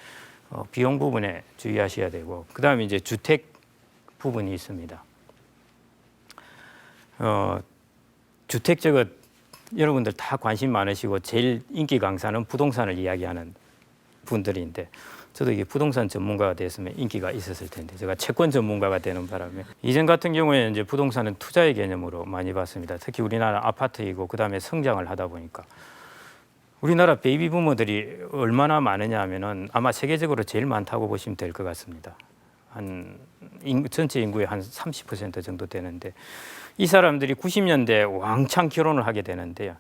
비용 부분에 주의하셔야 되고 그다음에 이제 주택 부분이 있습니다. 주택 저거 여러분들 다 관심 많으시고 제일 인기 강사는 부동산을 이야기하는 분들인데 저도 이게 부동산 전문가가 됐으면 인기가 있었을 텐데 제가 채권 전문가가 되는 바람에 이전 같은 경우에는 이제 부동산은 투자의 개념으로 많이 봤습니다. 특히 우리나라 아파트이고 그다음에 성장을 하다 보니까 우리나라 베이비 부모들이 얼마나 많으냐 하면은 아마 세계적으로 제일 많다고 보시면 될 것 같습니다. 전체 인구의 한 30% 정도 되는데 이 사람들이 90년대 왕창 결혼을 하게 되는데요.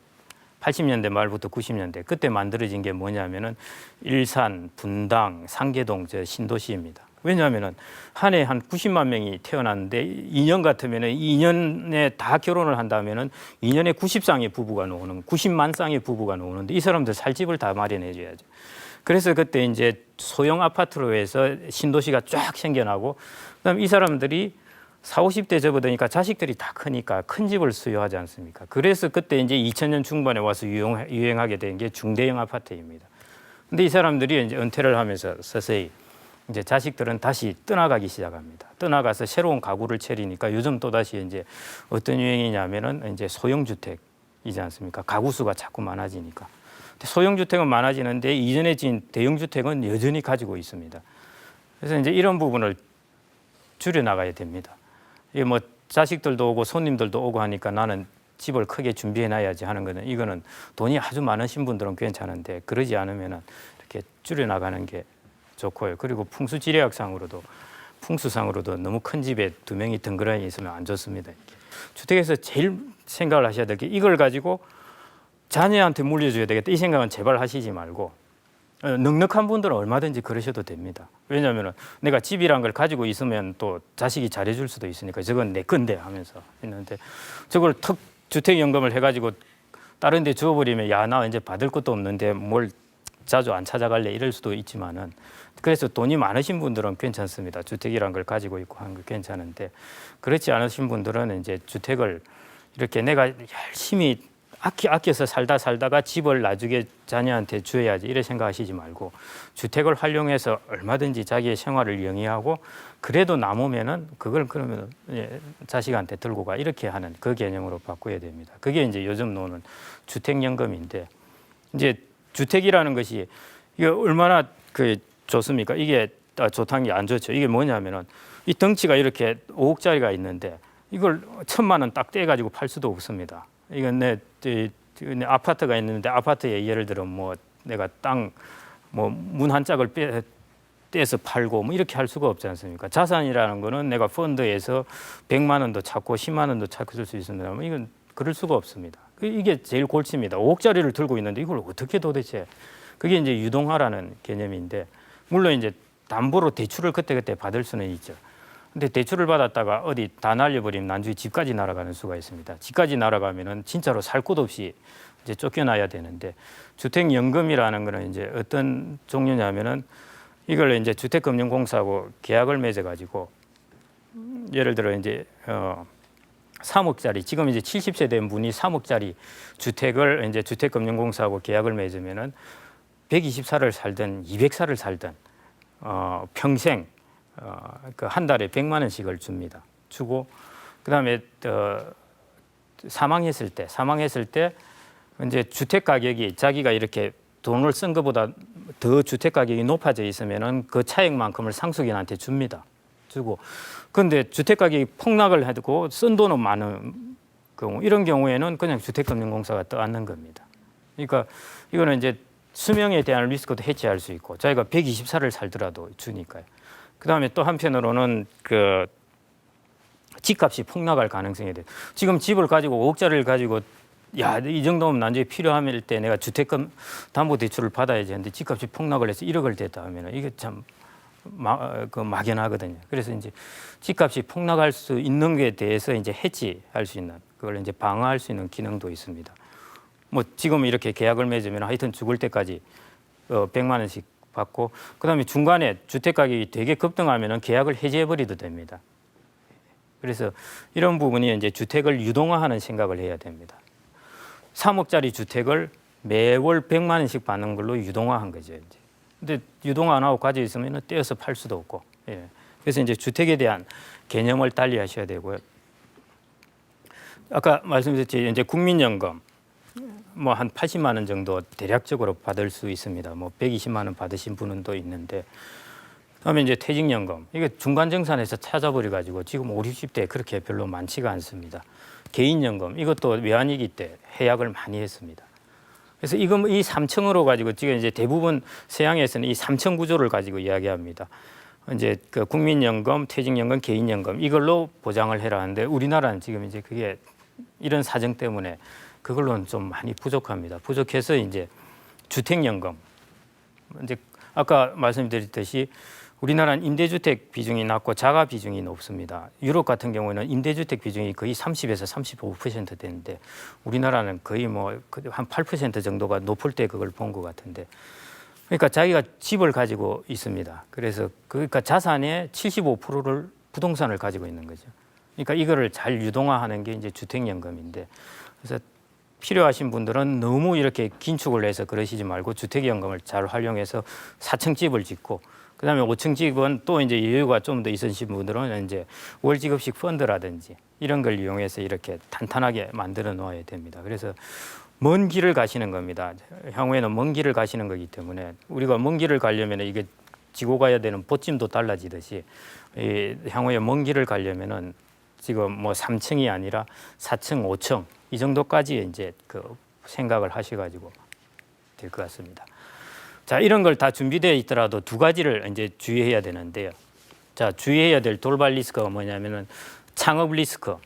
80년대 말부터 90년대 그때 만들어진 게 뭐냐면은 일산, 분당, 상계동 저 신도시입니다. 왜냐하면은 한 해 한 90만 명이 태어났는데 2년 같으면은 2년에 다 결혼을 한다면은 2년에 90쌍의 부부가 나오는 90만 쌍의 부부가 나오는데 이 사람들 살 집을 다 마련해 줘야죠. 그래서 그때 이제 소형 아파트로 해서 신도시가 쫙 생겨나고 그다음에 이 사람들이 40, 50대 접어드니까 자식들이 다 크니까 큰 집을 수요하지 않습니까? 그래서 그때 이제 2000년 중반에 와서 유행하게 된 게 중대형 아파트입니다. 근데 이 사람들이 이제 은퇴를 하면서 서서히 이제 자식들은 다시 떠나가기 시작합니다. 떠나가서 새로운 가구를 차리니까 요즘 또 다시 이제 어떤 유행이냐면은 이제 소형 주택이지 않습니까? 가구 수가 자꾸 많아지니까. 소형 주택은 많아지는데 이전에 지은 대형 주택은 여전히 가지고 있습니다. 그래서 이제 이런 부분을 줄여 나가야 됩니다. 이게 뭐 자식들도 오고 손님들도 오고 하니까 나는 집을 크게 준비해 놔야지 하는 거는 이거는 돈이 아주 많으신 분들은 괜찮은데 그러지 않으면은 이렇게 줄여 나가는 게 좋고요. 그리고 풍수상으로도 너무 큰 집에 두 명이 덩그러니 있으면 안 좋습니다. 이렇게. 주택에서 제일 생각을 하셔야 될 게 이걸 가지고 자녀한테 물려줘야 되겠다 이 생각은 제발 하시지 말고 넉넉한 분들은 얼마든지 그러셔도 됩니다. 왜냐하면 내가 집이란 걸 가지고 있으면 또 자식이 잘해줄 수도 있으니까 저건 내 건데 하면서 있는데 저걸 턱 주택연금을 해가지고 다른 데 주워버리면 야 나 이제 받을 것도 없는데 뭘 자주 안 찾아갈래 이럴 수도 있지만은 그래서 돈이 많으신 분들은 괜찮습니다. 주택이란 걸 가지고 있고 하는 거 괜찮은데 그렇지 않으신 분들은 이제 주택을 이렇게 내가 열심히 아껴서 살다가 집을 나중에 자녀한테 줘야지 이래 생각하시지 말고 주택을 활용해서 얼마든지 자기의 생활을 영위하고 그래도 남으면은 그걸 그러면 자식한테 들고 가 이렇게 하는 그 개념으로 바꿔야 됩니다. 그게 이제 요즘 노는 주택연금인데 이제 주택이라는 것이 이게 얼마나 좋습니까? 이게 좋다는 게 안 좋죠. 이게 뭐냐면은 이 덩치가 이렇게 5억짜리가 있는데 이걸 1,000만 원 딱 떼가지고 팔 수도 없습니다. 이건 내 아파트가 있는데 아파트에 예를 들어 뭐 내가 땅 뭐 문 한 짝을 떼서 팔고 뭐 이렇게 할 수가 없지 않습니까? 자산이라는 거는 내가 펀드에서 100만 원도 찾고 10만 원도 찾을 수 있습니다만 이건 그럴 수가 없습니다. 이게 제일 골치입니다. 5억짜리를 들고 있는데 이걸 어떻게 도대체 그게 이제 유동화라는 개념인데 물론 이제 담보로 대출을 그때그때 받을 수는 있죠. 근데 대출을 받았다가 어디 다 날려버리면 나중에 집까지 날아가는 수가 있습니다. 집까지 날아가면은 진짜로 살 곳 없이 이제 쫓겨나야 되는데 주택연금이라는 거는 이제 어떤 종류냐면은 이걸 이제 주택금융공사하고 계약을 맺어가지고 예를 들어 이제 3억짜리 지금 이제 70세 된 분이 3억짜리 주택을 이제 주택금융공사하고 계약을 맺으면은 120살을 살든 200살을 살든 평생 그 한 달에 100만 원씩을 줍니다. 주고 그다음에 사망했을 때 이제 주택 가격이 자기가 이렇게 돈을 쓴 것보다 더 주택 가격이 높아져 있으면은 그 차액만큼을 상속인한테 줍니다. 주고 그런데 주택 가격이 폭락을 하고 쓴 돈은 많은 경우 이런 경우에는 그냥 주택금융공사가 떠안는 겁니다. 그러니까 이거는 이제 수명에 대한 리스크도 해지할 수 있고 자기가 120살을 살더라도 주니까요. 그다음에 또 한편으로는 그 집값이 폭락할 가능성이 돼요. 지금 집을 가지고 5억짜리를 가지고 야, 이 정도면 나중에 필요할 때 내가 주택금 담보대출을 받아야지 하는데 집값이 폭락을 해서 1억을 댔다 하면 이게 참 막연하거든요. 그래서 이제 집값이 폭락할 수 있는 게 대해서 이제 해지할 수 있는 그걸 이제 방어할 수 있는 기능도 있습니다. 뭐 지금 이렇게 계약을 맺으면 하여튼 죽을 때까지 100만 원씩 받고 그다음에 중간에 주택 가격이 되게 급등하면은 계약을 해지해 버려도 됩니다. 그래서 이런 부분이 이제 주택을 유동화하는 생각을 해야 됩니다. 3억짜리 주택을 매월 100만 원씩 받는 걸로 유동화한 거죠. 이제. 근데 유동화 안 하고 가지고 있으면 떼어서 팔 수도 없고. 예. 그래서 이제 주택에 대한 개념을 달리 하셔야 되고요. 아까 말씀드렸지 이제 국민연금 뭐 한 80만 원 정도 대략적으로 받을 수 있습니다. 뭐 120만 원 받으신 분은 또 있는데 그다음에 이제 퇴직연금 이게 중간정산에서 찾아버려 가지고 지금 50, 60대에 그렇게 별로 많지가 않습니다. 개인연금 이것도 외환위기 때 해약을 많이 했습니다. 그래서 이 3층으로 가지고 지금 이제 대부분 서양에서는 이 3층 구조를 가지고 이야기합니다. 이제 그 국민연금, 퇴직연금, 개인연금 이걸로 보장을 해라 하는데 우리나라는 지금 이제 그게 이런 사정 때문에 그걸로는 좀 많이 부족합니다. 부족해서 이제 주택연금 이제 아까 말씀드렸듯이 우리나라는 임대주택 비중이 낮고 자가 비중이 높습니다. 유럽 같은 경우에는 임대주택 비중이 거의 30에서 35% 되는데 우리나라는 거의 뭐 한 8% 정도가 높을 때 그걸 본 것 같은데 그러니까 자기가 집을 가지고 있습니다. 그래서 그러니까 자산의 75%를 부동산을 가지고 있는 거죠. 그러니까 이거를 잘 유동화하는 게 이제 주택연금인데, 그래서 필요하신 분들은 너무 이렇게 긴축을 해서 그러시지 말고 주택연금을 잘 활용해서 4층 집을 짓고, 그다음에 5층 집은 또 이제 여유가 좀 더 있으신 분들은 이제 월지급식 펀드라든지 이런 걸 이용해서 이렇게 탄탄하게 만들어 놓아야 됩니다. 그래서 먼 길을 가시는 겁니다. 향후에는 먼 길을 가시는 거기 때문에 우리가 먼 길을 가려면 이게 지고 가야 되는 보찜도 달라지듯이 향후에 먼 길을 가려면은 지금 뭐 3층이 아니라 4층, 5층 이 정도까지 이제 그 생각을 하셔가지고 될 것 같습니다. 자, 이런 걸 다 준비되어 있더라도 두 가지를 이제 주의해야 되는데요. 자, 주의해야 될 돌발 리스크가 뭐냐면은 창업 리스크,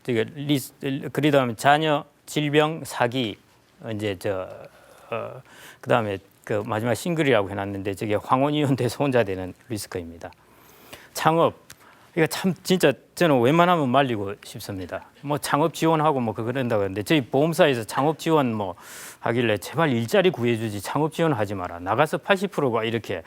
그러다 자녀 질병 사기, 이제 그다음에 그 마지막 싱글이라고 해놨는데 저게 황혼이혼 돼서 혼자 되는 리스크입니다. 창업, 이거 참 진짜 저는 웬만하면 말리고 싶습니다. 뭐 창업 지원하고 뭐 그런다고 하는데 저희 보험사에서 창업 지원 뭐 하길래 제발 일자리 구해주지 창업 지원하지 마라. 나가서 80%가 이렇게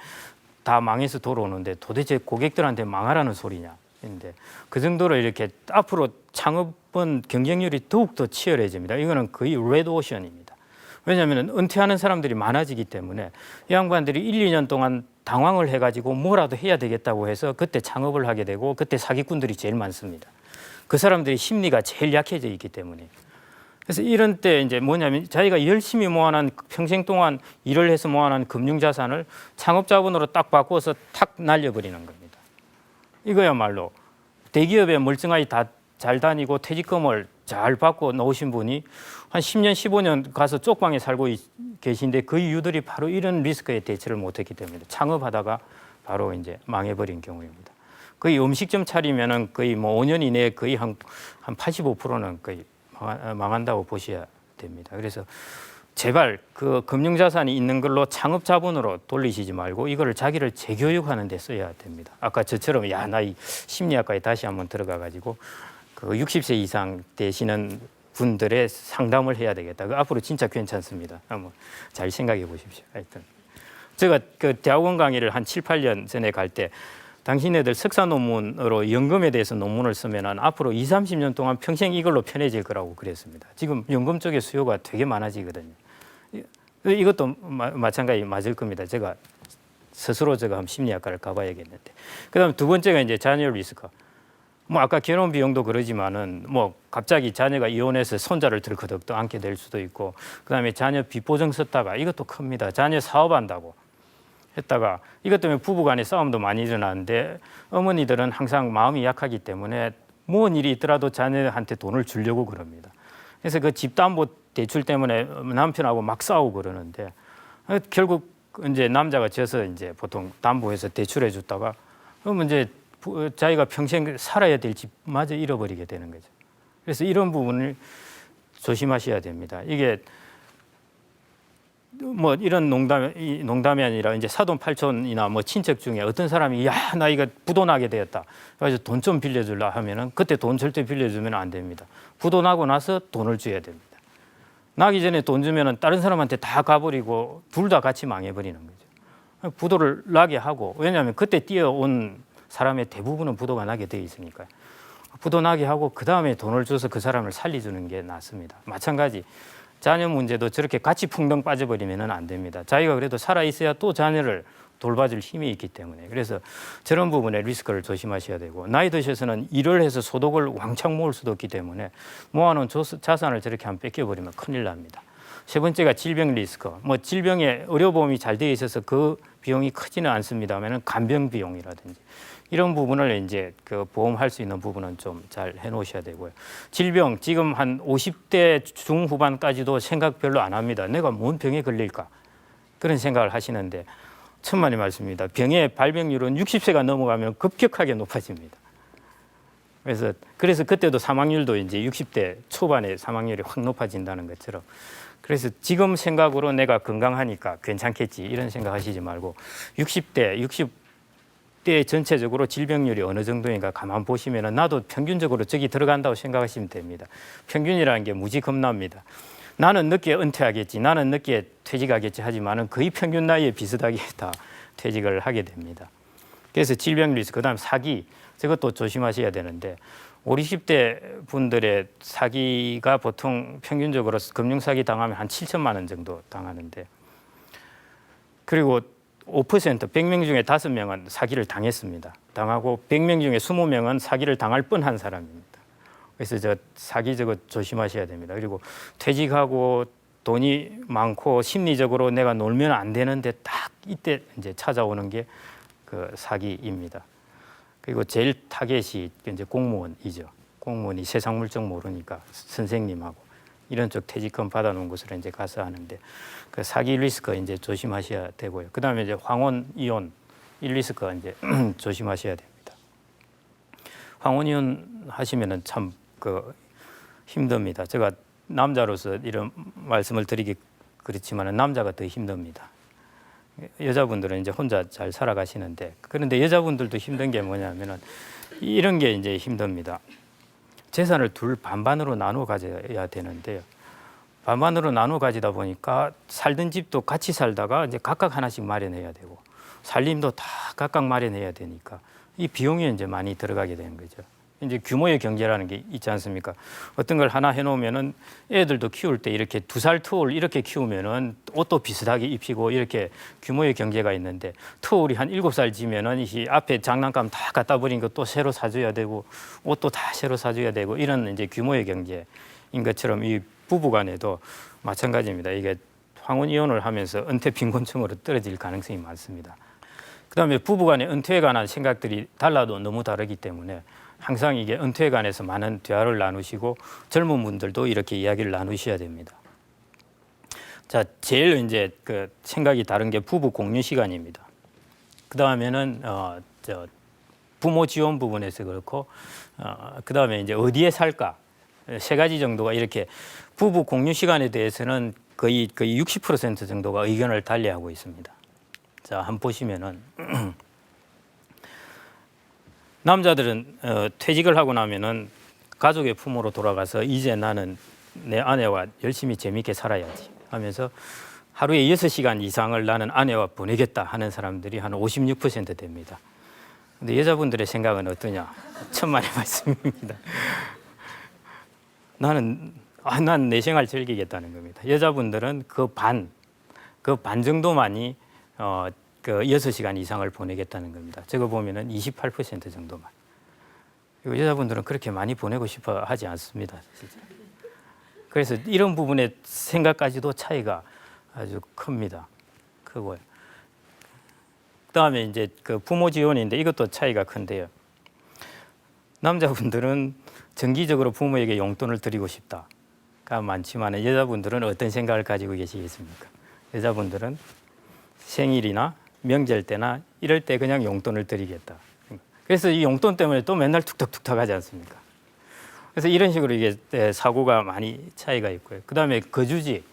다 망해서 돌아오는데 도대체 고객들한테 망하라는 소리냐. 근데 그 정도로 이렇게 앞으로 창업은 경쟁률이 더욱더 치열해집니다. 이거는 거의 레드오션입니다. 왜냐하면 은퇴하는 사람들이 많아지기 때문에 이 양반들이 1, 2년 동안 당황을 해가지고 뭐라도 해야 되겠다고 해서 그때 창업을 하게 되고 그때 사기꾼들이 제일 많습니다. 그 사람들이 심리가 제일 약해져 있기 때문에. 그래서 이런 때 이제 뭐냐면 자기가 열심히 모아놓은 평생 동안 일을 해서 모아놓은 금융자산을 창업자본으로 딱 바꿔서 탁 날려버리는 겁니다. 이거야말로 대기업에 멀쩡하게 다 잘 다니고 퇴직금을 잘 받고 나오신 분이 한 10년, 15년 가서 쪽방에 살고 계신데 그 이유들이 바로 이런 리스크에 대처를 못했기 때문에 창업하다가 바로 이제 망해버린 경우입니다. 거의 음식점 차리면은 거의 뭐 5년 이내에 거의 한 85%는 거의 망한다고 보셔야 됩니다. 그래서 제발 그 금융자산이 있는 걸로 창업 자본으로 돌리시지 말고 이거를 자기를 재교육하는 데 써야 됩니다. 아까 저처럼 야, 나 이 심리학과에 다시 한번 들어가 가지고 그 60세 이상 되시는 분들의 상담을 해야 되겠다. 그 앞으로 진짜 괜찮습니다. 한번 잘 생각해 보십시오. 하여튼 제가 그 대학원 강의를 한 7, 8년 전에 갈 때 당신네들 석사 논문으로 연금에 대해서 논문을 쓰면은 앞으로 2, 30년 동안 평생 이걸로 편해질 거라고 그랬습니다. 지금 연금 쪽의 수요가 되게 많아지거든요. 이것도 마찬가지 맞을 겁니다. 제가 스스로 제가 한번 심리학과를 가봐야겠는데. 그다음 두 번째가 이제 자녀 리스크. 뭐 아까 결혼 비용도 그러지만은 뭐 갑자기 자녀가 이혼해서 손자를 들커덕도 안게 될 수도 있고, 그다음에 자녀 빚보증 썼다가 이것도 큽니다. 자녀 사업한다고 했다가 이것 때문에 부부간에 싸움도 많이 일어나는데 어머니들은 항상 마음이 약하기 때문에 무슨 일이 있더라도 자녀한테 돈을 주려고 그럽니다. 그래서 그 집담보 대출 때문에 남편하고 막 싸우고 그러는데 결국 이제 남자가 져서 이제 보통 담보해서 대출해 줬다가 그러면 이제 자기가 평생 살아야 될 집마저 잃어버리게 되는 거죠. 그래서 이런 부분을 조심하셔야 됩니다. 이게 뭐 이런 농담이 아니라 이제 사돈팔촌이나 뭐 친척 중에 어떤 사람이 야, 나 이거 부도 나게 되었다. 그래서 돈 좀 빌려줄라 하면은 그때 돈 절대 빌려주면 안 됩니다. 부도 나고 나서 돈을 줘야 됩니다. 나기 전에 돈 주면은 다른 사람한테 다 가버리고 둘 다 같이 망해버리는 거죠. 부도를 나게 하고, 왜냐하면 그때 뛰어온 사람의 대부분은 부도가 나게 돼 있으니까요. 부도 나게 하고 그 다음에 돈을 줘서 그 사람을 살려주는 게 낫습니다. 마찬가지 자녀 문제도 저렇게 같이 풍덩 빠져버리면 안 됩니다. 자기가 그래도 살아있어야 또 자녀를 돌봐줄 힘이 있기 때문에. 그래서 저런 부분에 리스크를 조심하셔야 되고, 나이 드셔서는 일을 해서 소득을 왕창 모을 수도 없기 때문에 모아놓은 자산을 저렇게 한번 뺏겨버리면 큰일 납니다. 세 번째가 질병 리스크. 뭐 질병에 의료보험이 잘 되어 있어서 그 비용이 크지는 않습니다만 간병 비용이라든지 이런 부분을 이제 그 보험할 수 있는 부분은 좀 잘 해놓으셔야 되고요. 질병 지금 한 50대 중후반까지도 생각 별로 안 합니다. 내가 뭔 병에 걸릴까 그런 생각을 하시는데 천만의 말씀입니다. 병의 발병률은 60세가 넘어가면 급격하게 높아집니다. 그래서 그때도 사망률도 이제 60대 초반에 사망률이 확 높아진다는 것처럼, 그래서 지금 생각으로 내가 건강하니까 괜찮겠지 이런 생각하시지 말고 60대 전체적으로 질병률이 어느 정도인가 가만 보시면은 나도 평균적으로 저기 들어간다고 생각하시면 됩니다. 평균이라는 게 무지 겁납니다. 나는 늦게 은퇴하겠지, 나는 늦게 퇴직하겠지 하지만은 거의 평균 나이에 비슷하게 다 퇴직을 하게 됩니다. 그래서 질병 리스크, 그다음 사기, 저것도 조심하셔야 되는데 5, 20대 분들의 사기가 보통 평균적으로 금융사기 당하면 한 7천만 원 정도 당하는데, 그리고 5% 100명 중에 5명은 사기를 당했습니다. 당하고 100명 중에 20명은 사기를 당할 뻔한 사람입니다. 그래서 저 사기 저거 조심하셔야 됩니다. 그리고 퇴직하고 돈이 많고 심리적으로 내가 놀면 안 되는데 딱 이때 이제 찾아오는 게 그 사기입니다. 그리고 제일 타겟이 이제 공무원이죠. 공무원이 세상 물정 모르니까 선생님하고 이런 쪽 퇴직금 받아놓은 곳으로 이제 가서 하는데, 그 사기 리스크 이제 조심하셔야 되고요. 그 다음에 이제 황혼 이혼 이 리스크 이제 조심하셔야 됩니다. 황혼 이혼 하시면은 참 그 힘듭니다. 제가 남자로서 이런 말씀을 드리기 그렇지만은 남자가 더 힘듭니다. 여자분들은 이제 혼자 잘 살아가시는데, 그런데 여자분들도 힘든 게 뭐냐면은 이런 게 이제 힘듭니다. 재산을 둘 반반으로 나눠 가져야 되는데요. 반반으로 나눠 가지다 보니까 살던 집도 같이 살다가 이제 각각 하나씩 마련해야 되고, 살림도 다 각각 마련해야 되니까 이 비용이 이제 많이 들어가게 되는 거죠. 이제 규모의 경제라는 게 있지 않습니까? 어떤 걸 하나 해놓으면은 애들도 키울 때 이렇게 2살 터울 이렇게 키우면은 옷도 비슷하게 입히고 이렇게 규모의 경제가 있는데, 터울이 한 7살 지면은 이 앞에 장난감 다 갖다 버린 것도 새로 사줘야 되고 옷도 다 새로 사줘야 되고, 이런 이제 규모의 경제인 것처럼 이 부부간에도 마찬가지입니다. 이게 황혼 이혼을 하면서 은퇴 빈곤층으로 떨어질 가능성이 많습니다. 그다음에 부부간의 은퇴에 관한 생각들이 달라도 너무 다르기 때문에 항상 이게 은퇴에 관해서 많은 대화를 나누시고 젊은 분들도 이렇게 이야기를 나누셔야 됩니다. 자, 제일 이제 그 생각이 다른 게 부부 공유 시간입니다. 그 다음에는 부모 지원 부분에서 그렇고, 그 다음에 이제 어디에 살까, 세 가지 정도가 이렇게 부부 공유 시간에 대해서는 거의 60% 정도가 의견을 달리하고 있습니다. 자, 한번 보시면은. 남자들은 퇴직을 하고 나면은 가족의 품으로 돌아가서 이제 나는 내 아내와 열심히 재미있게 살아야지 하면서 하루에 6시간 이상을 나는 아내와 보내겠다 하는 사람들이 한 56% 됩니다. 근데 여자분들의 생각은 어떠냐? 천만의 말씀입니다. 난 내 생활 즐기겠다는 겁니다. 여자분들은 그 반 정도만이 그 6시간 이상을 보내겠다는 겁니다. 저거 보면은 28% 정도만. 그리고 여자분들은 그렇게 많이 보내고 싶어 하지 않습니다. 진짜. 그래서 이런 부분의 생각까지도 차이가 아주 큽니다. 크고요. 그다음에 이제 그 부모 지원인데 이것도 차이가 큰데요. 남자분들은 정기적으로 부모에게 용돈을 드리고 싶다가 많지만 여자분들은 어떤 생각을 가지고 계시겠습니까? 여자분들은 생일이나 명절 때나 이럴 때 그냥 용돈을 드리겠다. 그래서 이 용돈 때문에 또 맨날 툭툭툭툭 하지 않습니까? 그래서 이런 식으로 이게 사고가 많이 차이가 있고요. 그다음에 거주지,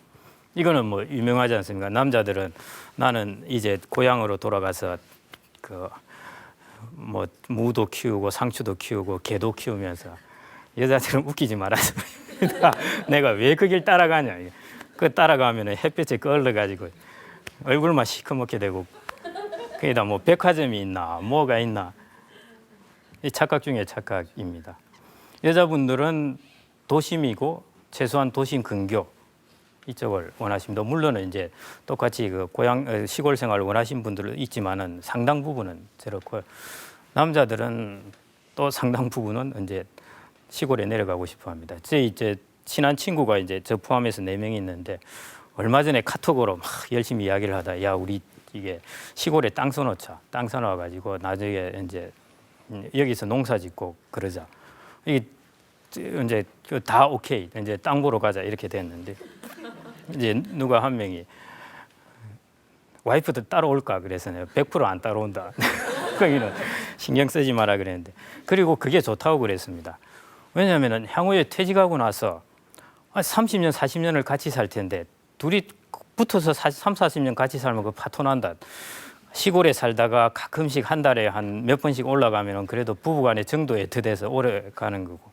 이거는 뭐 유명하지 않습니까? 남자들은 나는 이제 고향으로 돌아가서 그 뭐 무도 키우고 상추도 키우고 개도 키우면서, 여자들은 웃기지 말아서 내가 왜 그 길 따라가냐. 그 따라가면 햇볕에 끌려가지고 얼굴만 시커멓게 되고, 거기다 뭐 백화점이 있나 뭐가 있나, 이 착각 중에 착각입니다. 여자분들은 도심이고 최소한 도심 근교 이쪽을 원하십니다. 물론 이제 똑같이 그 고향 시골 생활을 원하시는 분들은 있지만은 상당 부분은 저렇고요. 남자들은 또 상당 부분은 이제 시골에 내려가고 싶어합니다. 제 이제 친한 친구가 이제 저 포함해서 4명이 있는데, 얼마 전에 카톡으로 막 열심히 이야기를 하다, 야 우리 이게 시골에 땅 사놓자. 땅 사놔 가지고 나중에 이제 여기서 농사 짓고 그러자. 이게 이제 다 오케이. 이제 땅 보러 가자 이렇게 됐는데, 이제 누가 한 명이 와이프도 따라올까 그래서 내가 100% 안 따라온다. 거기는 신경 쓰지 마라 그랬는데, 그리고 그게 좋다고 그랬습니다. 왜냐하면 향후에 퇴직하고 나서 30년, 40년을 같이 살 텐데 둘이 붙어서 3, 40년 같이 살면 그 파토 난다. 시골에 살다가 가끔씩 한 달에 한 몇 번씩 올라가면 그래도 부부간의 정도 애터돼서 오래 가는 거고,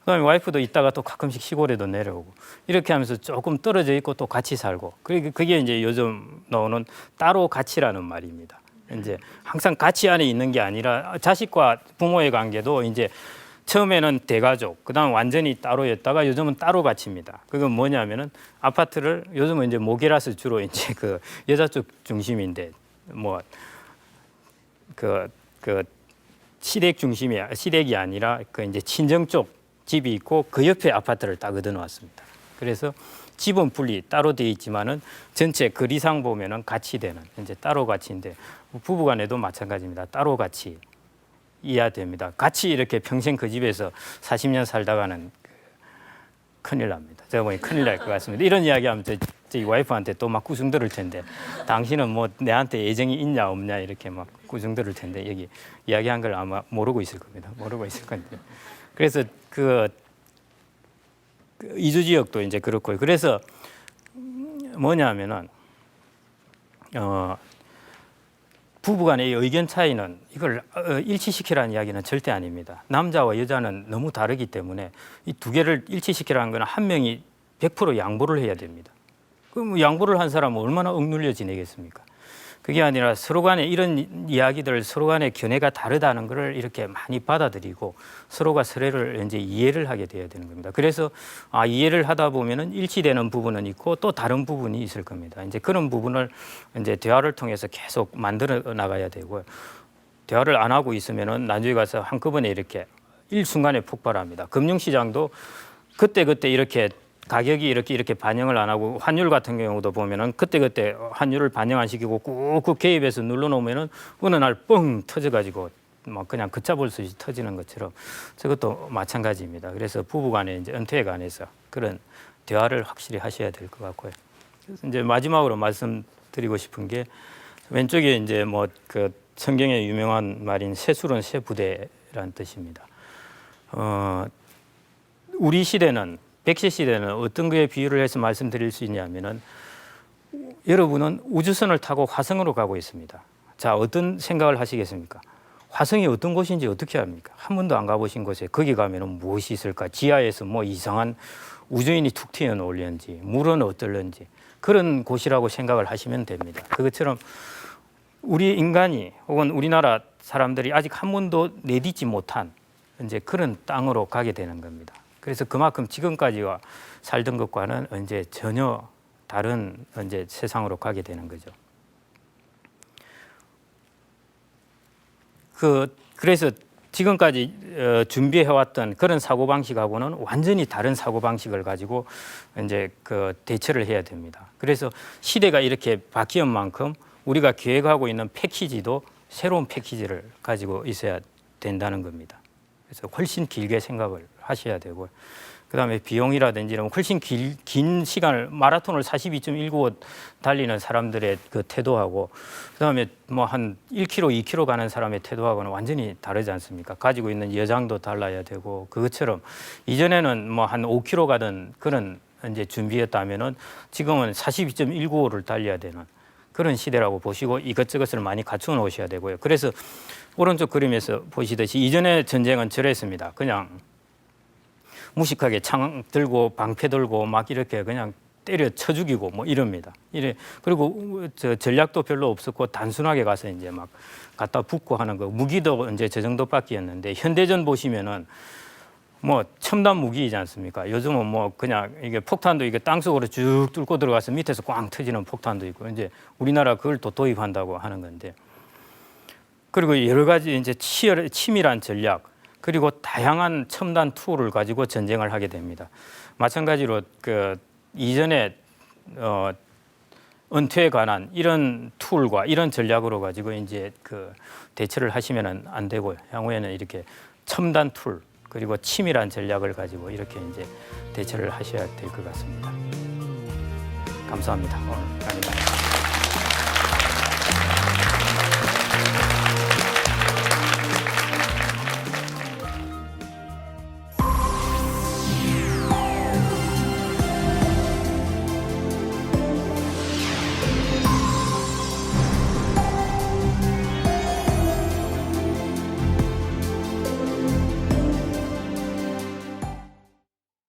그다음에 와이프도 있다가 또 가끔씩 시골에도 내려오고, 이렇게 하면서 조금 떨어져 있고 또 같이 살고, 그게 이제 요즘 나오는 따로 같이라는 말입니다. 이제 항상 같이 안에 있는 게 아니라 자식과 부모의 관계도 이제 처음에는 대가족, 그다음 완전히 따로였다가 요즘은 따로 갇힙니다. 그건 뭐냐면은 아파트를 요즘은 이제 모계라서 주로 이제 그 여자 쪽 중심인데 뭐 그 시댁이 아니라 그 이제 친정 쪽 집이 있고 그 옆에 아파트를 딱 얻어놓았습니다. 그래서 집은 분리 따로 되어 있지만은 전체 거리상 보면은 같이 되는 이제 따로 같이인데 부부간에도 마찬가지입니다. 따로 같이 이해야 됩니다. 같이 이렇게 평생 그 집에서 40년 살다가는 큰일 납니다. 제가 보니 큰일 날 것 같습니다. 이런 이야기하면 저희 와이프한테 또 막 꾸중 들을 텐데 당신은 뭐 내한테 애정이 있냐 없냐 이렇게 막 꾸중 들을 텐데 여기 이야기한 걸 아마 모르고 있을 겁니다. 모르고 있을 건데. 그래서 그 이주 지역도 이제 그렇고요. 그래서 뭐냐면은 부부간의 의견 차이는 이걸 일치시키라는 이야기는 절대 아닙니다. 남자와 여자는 너무 다르기 때문에 이 두 개를 일치시키라는 건 한 명이 100% 양보를 해야 됩니다. 그럼 양보를 한 사람은 얼마나 억눌려 지내겠습니까? 그게 아니라 서로 간에 이런 이야기들 서로 간의 견해가 다르다는 것을 이렇게 많이 받아들이고 서로가 서로를 이제 이해를 하게 돼야 되는 겁니다. 그래서 이해를 하다 보면은 일치되는 부분은 있고 또 다른 부분이 있을 겁니다. 이제 그런 부분을 이제 대화를 통해서 계속 만들어 나가야 되고요. 대화를 안 하고 있으면은 나중에 가서 한꺼번에 이렇게 일순간에 폭발합니다. 금융시장도 그때 이렇게 가격이 이렇게 반영을 안 하고 환율 같은 경우도 보면은 그때 환율을 반영 안 시키고 꾹꾹 개입해서 눌러놓으면은 어느 날 뻥 터져가지고 뭐 그냥 걷잡을 수 없이 터지는 것처럼 저것도 마찬가지입니다. 그래서 부부간에 이제 은퇴에 관해서 그런 대화를 확실히 하셔야 될 것 같고요. 그래서 이제 마지막으로 말씀드리고 싶은 게 왼쪽에 이제 뭐 그 성경의 유명한 말인 세술은 세부대라는 뜻입니다. 우리 시대는 백세 시대는 어떤 거에 비유를 해서 말씀드릴 수 있냐면은 여러분은 우주선을 타고 화성으로 가고 있습니다. 자, 어떤 생각을 하시겠습니까? 화성이 어떤 곳인지 어떻게 합니까? 한 번도 안 가보신 곳에 거기 가면은 무엇이 있을까? 지하에서 뭐 이상한 우주인이 툭 튀어나올는지 물은 어떨는지 그런 곳이라고 생각을 하시면 됩니다. 그것처럼 우리 인간이 혹은 우리나라 사람들이 아직 한 번도 내딛지 못한 이제 그런 땅으로 가게 되는 겁니다. 그래서 그만큼 지금까지와 살던 것과는 이제 전혀 다른 이제 세상으로 가게 되는 거죠. 그래서 지금까지 준비해왔던 그런 사고방식하고는 완전히 다른 사고방식을 가지고 이제 그 대처를 해야 됩니다. 그래서 시대가 이렇게 바뀌는 만큼 우리가 계획하고 있는 패키지도 새로운 패키지를 가지고 있어야 된다는 겁니다. 그래서 훨씬 길게 생각을 하셔야 되고, 그다음에 비용이라든지 이런 훨씬 긴 시간을 마라톤을 42.195 달리는 사람들의 그 태도하고, 그다음에 뭐 한 1km, 2km 가는 사람의 태도하고는 완전히 다르지 않습니까? 가지고 있는 여장도 달라야 되고, 그것처럼 이전에는 뭐 한 5km 가던 그런 이제 준비였다면은 지금은 42.195를 달려야 되는 그런 시대라고 보시고 이것저것을 많이 갖추어 놓으셔야 되고요. 그래서 오른쪽 그림에서 보시듯이 이전의 전쟁은 저랬습니다. 그냥 무식하게 창 들고 방패 들고 막 이렇게 그냥 때려 쳐 죽이고 뭐 이럽니다. 그리고 전략도 별로 없었고 단순하게 가서 이제 막 갖다 붙고 하는 거, 무기도 이제 저 정도밖에였는데 현대전 보시면은 뭐 첨단 무기이지 않습니까? 요즘은 뭐 그냥 이게 폭탄도 이게 땅속으로 쭉 뚫고 들어가서 밑에서 꽝 터지는 폭탄도 있고 이제 우리나라 그걸 또 도입한다고 하는 건데, 그리고 여러 가지 이제 치밀한 전략 그리고 다양한 첨단 툴을 가지고 전쟁을 하게 됩니다. 마찬가지로 그 이전에 은퇴에 관한 이런 툴과 이런 전략으로 가지고 이제 그 대처를 하시면은 안 되고요. 향후에는 이렇게 첨단 툴 그리고 치밀한 전략을 가지고 이렇게 이제 대처를 하셔야 될 것 같습니다. 감사합니다. 오늘 강의